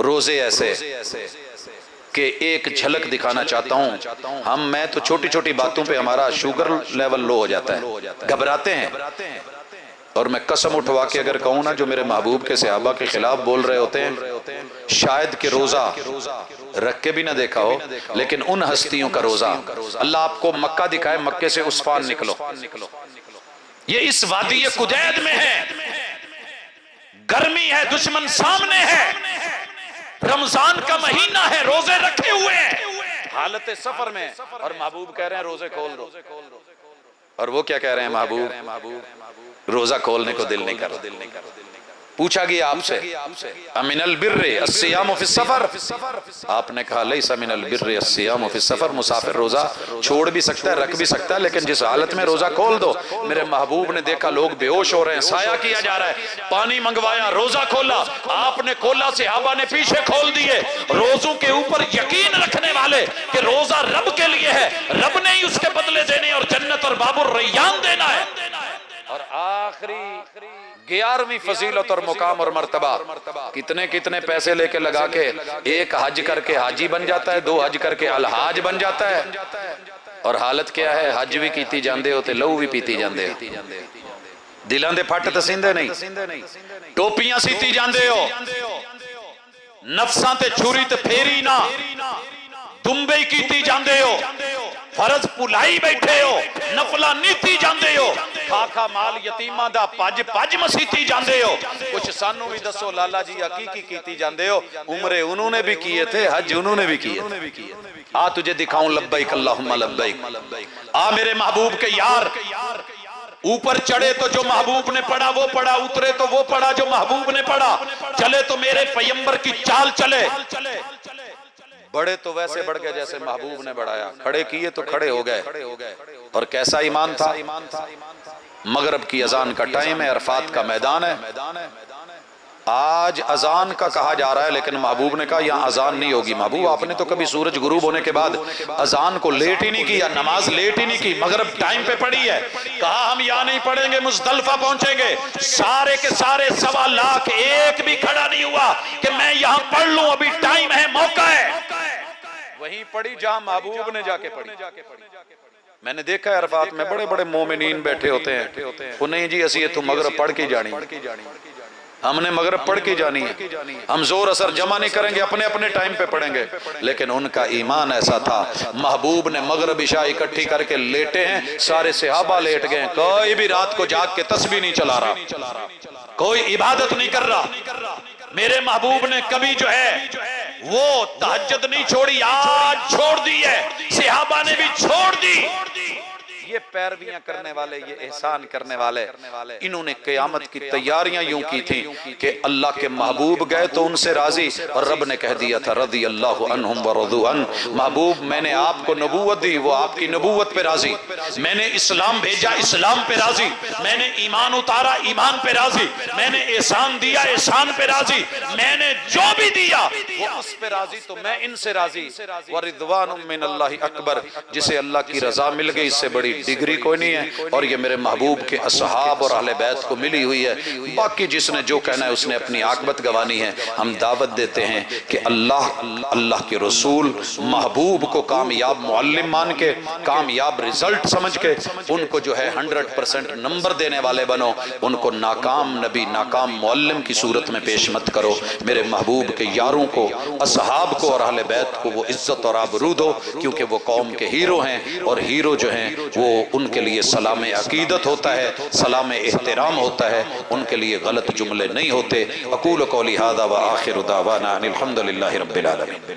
روزے ایسے کہ ایک جھلک دکھانا چاہتا ہوں، میں تو چھوٹی چھوٹی باتوں پہ ہمارا شوگر لیول لو ہو جاتا ہے، گھبراتے ہیں، اور میں قسم اٹھوا کے اگر کہوں نا جو میرے محبوب کے صحابہ کے خلاف بول رہے ہوتے ہیں، شاید کہ روزہ رکھ کے بھی نہ دیکھا ہو، لیکن ان ہستیوں کا روزہ، اللہ آپ کو مکہ دکھائے، مکے سے عسفان نکلو، یہ اس وادی قدید میں ہے، گرمی ہے، دشمن سامنے ہے، رمضان کا مہینہ ہے، روزے رکھے ہوئے ہیں حالت سفر میں، اور محبوب کہہ رہے ہیں روزے کھول دو، اور وہ کیا کہہ رہے ہیں محبوب؟ روزہ کھولنے کو دل نہیں کر۔ پوچھا گیا آپ سے امن البر الصیام فی السفر، آپ نے کہا لیس من البر الصیام فی السفر، مسافر روزہ چھوڑ بھی سکتا ہے، رکھ بھی سکتا ہے، لیکن جس حالت میں روزہ کھول دو۔ میرے محبوب نے دیکھا لوگ بے ہوش ہو رہے ہیں، سایہ کیا جا رہا ہے، پانی منگوایا، روزہ کھولا، آپ نے کھولا، صحابہ نے پیچھے کھول دیے۔ روزوں کے اوپر یقین رکھنے والے کہ روزہ رب کے لیے ہے، رب نے ہی اس کے بدلے دینے اور جنت اور باب الریان دینا ہے۔ اور آخری 11ویں فضیلت اور مقام اور مرتبہ، کتنے پیسے لے کے لگا کے ایک حج کر کے حاجی بن جاتا ہے، 2 حج کر کے الحاج بن جاتا ہے، اور حالت کیا ہے؟ حج بھی کیتی جاندے ہوتے، لہو بھی پیتی جاندے ہو، دلاں دے پھٹ تے سیندے نہیں، ٹوپیاں سیتی جاندے ہو، نفساں تے چھری تے پھیری نہ، دمبئی کیتی جاندے ہو، فرض پلائی بیٹھے ہو، نفلہ نیتی جاندے ہو، کھا مال یتیمہ دا پج مسیتی جاندے ہو۔ کچھ سانوں بھی دسو لالا جی حقیقی کیتی جاندے ہو، عمرے انہوں نے بھی کیے تھے، حج انہوں نے بھی کیے تھے۔ آ تجھے دکھاؤں لبیک اللہم لبیک، آ میرے محبوب کے یار، اوپر چڑھے تو جو محبوب نے پڑھا وہ پڑھا، اترے تو وہ پڑھا جو محبوب نے پڑھا، چلے تو میرے پیمبر کی چال چلے، بڑھے تو ویسے بڑھ گئے جیسے محبوب نے بڑھایا، کھڑے کیے تو کھڑے ہو گئے۔ اور کیسا ایمان تھا؟ مغرب کی اذان کا ٹائم ہے، عرفات کا میدان ہے، آج اذان کا کہا جا رہا ہے، لیکن محبوب نے کہا یہاں اذان نہیں ہوگی۔ محبوب آپ نے تو کبھی سورج غروب ہونے کے بعد اذان کو لیٹ ہی نہیں کیا، نماز لیٹ ہی نہیں کی، مغرب ٹائم پہ پڑھی ہے، کہا ہم یہاں نہیں پڑھیں گے، مزدلفہ پہنچیں گے، سارے کے سارے 1.25 لاکھ ایک بھی کھڑا نہیں ہوا کہ میں یہاں پڑھ لوں، ابھی ٹائم ہے، موقع ہے، وہیں پڑھی جہاں محبوب نے جا کے پڑھی۔ میں نے دیکھا ہے عرفات میں بڑے بڑے مومنین بیٹھے ہوتے ہیں، وہ نہیں جی اسی تو مغرب پڑھ کے جانی، ہم نے مغرب پڑھ کے جانی ہے، ہم زور اثر جمع نہیں کریں گے، اپنے اپنے ٹائم پہ پڑھیں گے۔ لیکن ان کا ایمان ایسا تھا، محبوب نے مغرب عشاء اکٹھی کر کے لیٹے ہیں، سارے صحابہ لیٹ گئے، کوئی بھی رات کو جاگ کے تسبیح نہیں چلا رہا، کوئی عبادت نہیں کر رہا۔ میرے محبوب نے کبھی جو ہے وہ تہجد نہیں چھوڑی، آج چھوڑ دی ہے، صحابہ نے بھی چھوڑ دی۔ یہ پیرویاں کرنے والے، یہ احسان کرنے والے، انہوں نے قیامت کی تیاریاں یوں کی تھیں کہ اللہ کے محبوب گئے تو ان سے راضی، اور رب نے کہہ دیا تھا رضی اللہ عنہم ورضوا عنہ، محبوب میں نے آپ کو نبوت دی، وہ آپ کی نبوت پہ راضی، میں نے اسلام بھیجا، اسلام پہ راضی، میں نے ایمان اتارا، ایمان پہ راضی، میں نے احسان دیا، احسان پہ راضی، میں نے جو بھی دیا وہ اس پہ راضی، تو میں ان سے راضی۔ ورضوان من اللہ اکبر، جسے اللہ کی رضا مل گئی اس سے بڑی ڈگری کوئی نہیں ہے، اور یہ میرے محبوب کے اصحاب اور اہل بیت کو ملی ہوئی ہے۔ باقی جس نے جو کہنا ہے اس نے اپنی عاقبت گوانی ہے۔ ہم دعوت دیتے ہیں کہ اللہ کے رسول محبوب کو کامیاب معلم مان کے، کامیاب رزلٹ سمجھ کے ان کو جو ہے 100% نمبر دینے والے بنو، ان کو ناکام نبی، ناکام معلم کی صورت میں پیش مت کرو۔ میرے محبوب کے یاروں کو، اصحاب کو اور اہل بیت کو وہ عزت اور آبرو دو، کیونکہ وہ قوم کے ہیرو ہیں، اور ہیرو جو ہیں وہ ان کے لیے سلام عقیدت ہوتا ہے، سلام احترام ہوتا ہے، ان کے لیے غلط جملے نہیں ہوتے۔ اقول قولی ھذا وآخر دعوانا ان الحمد للہ رب العالمین۔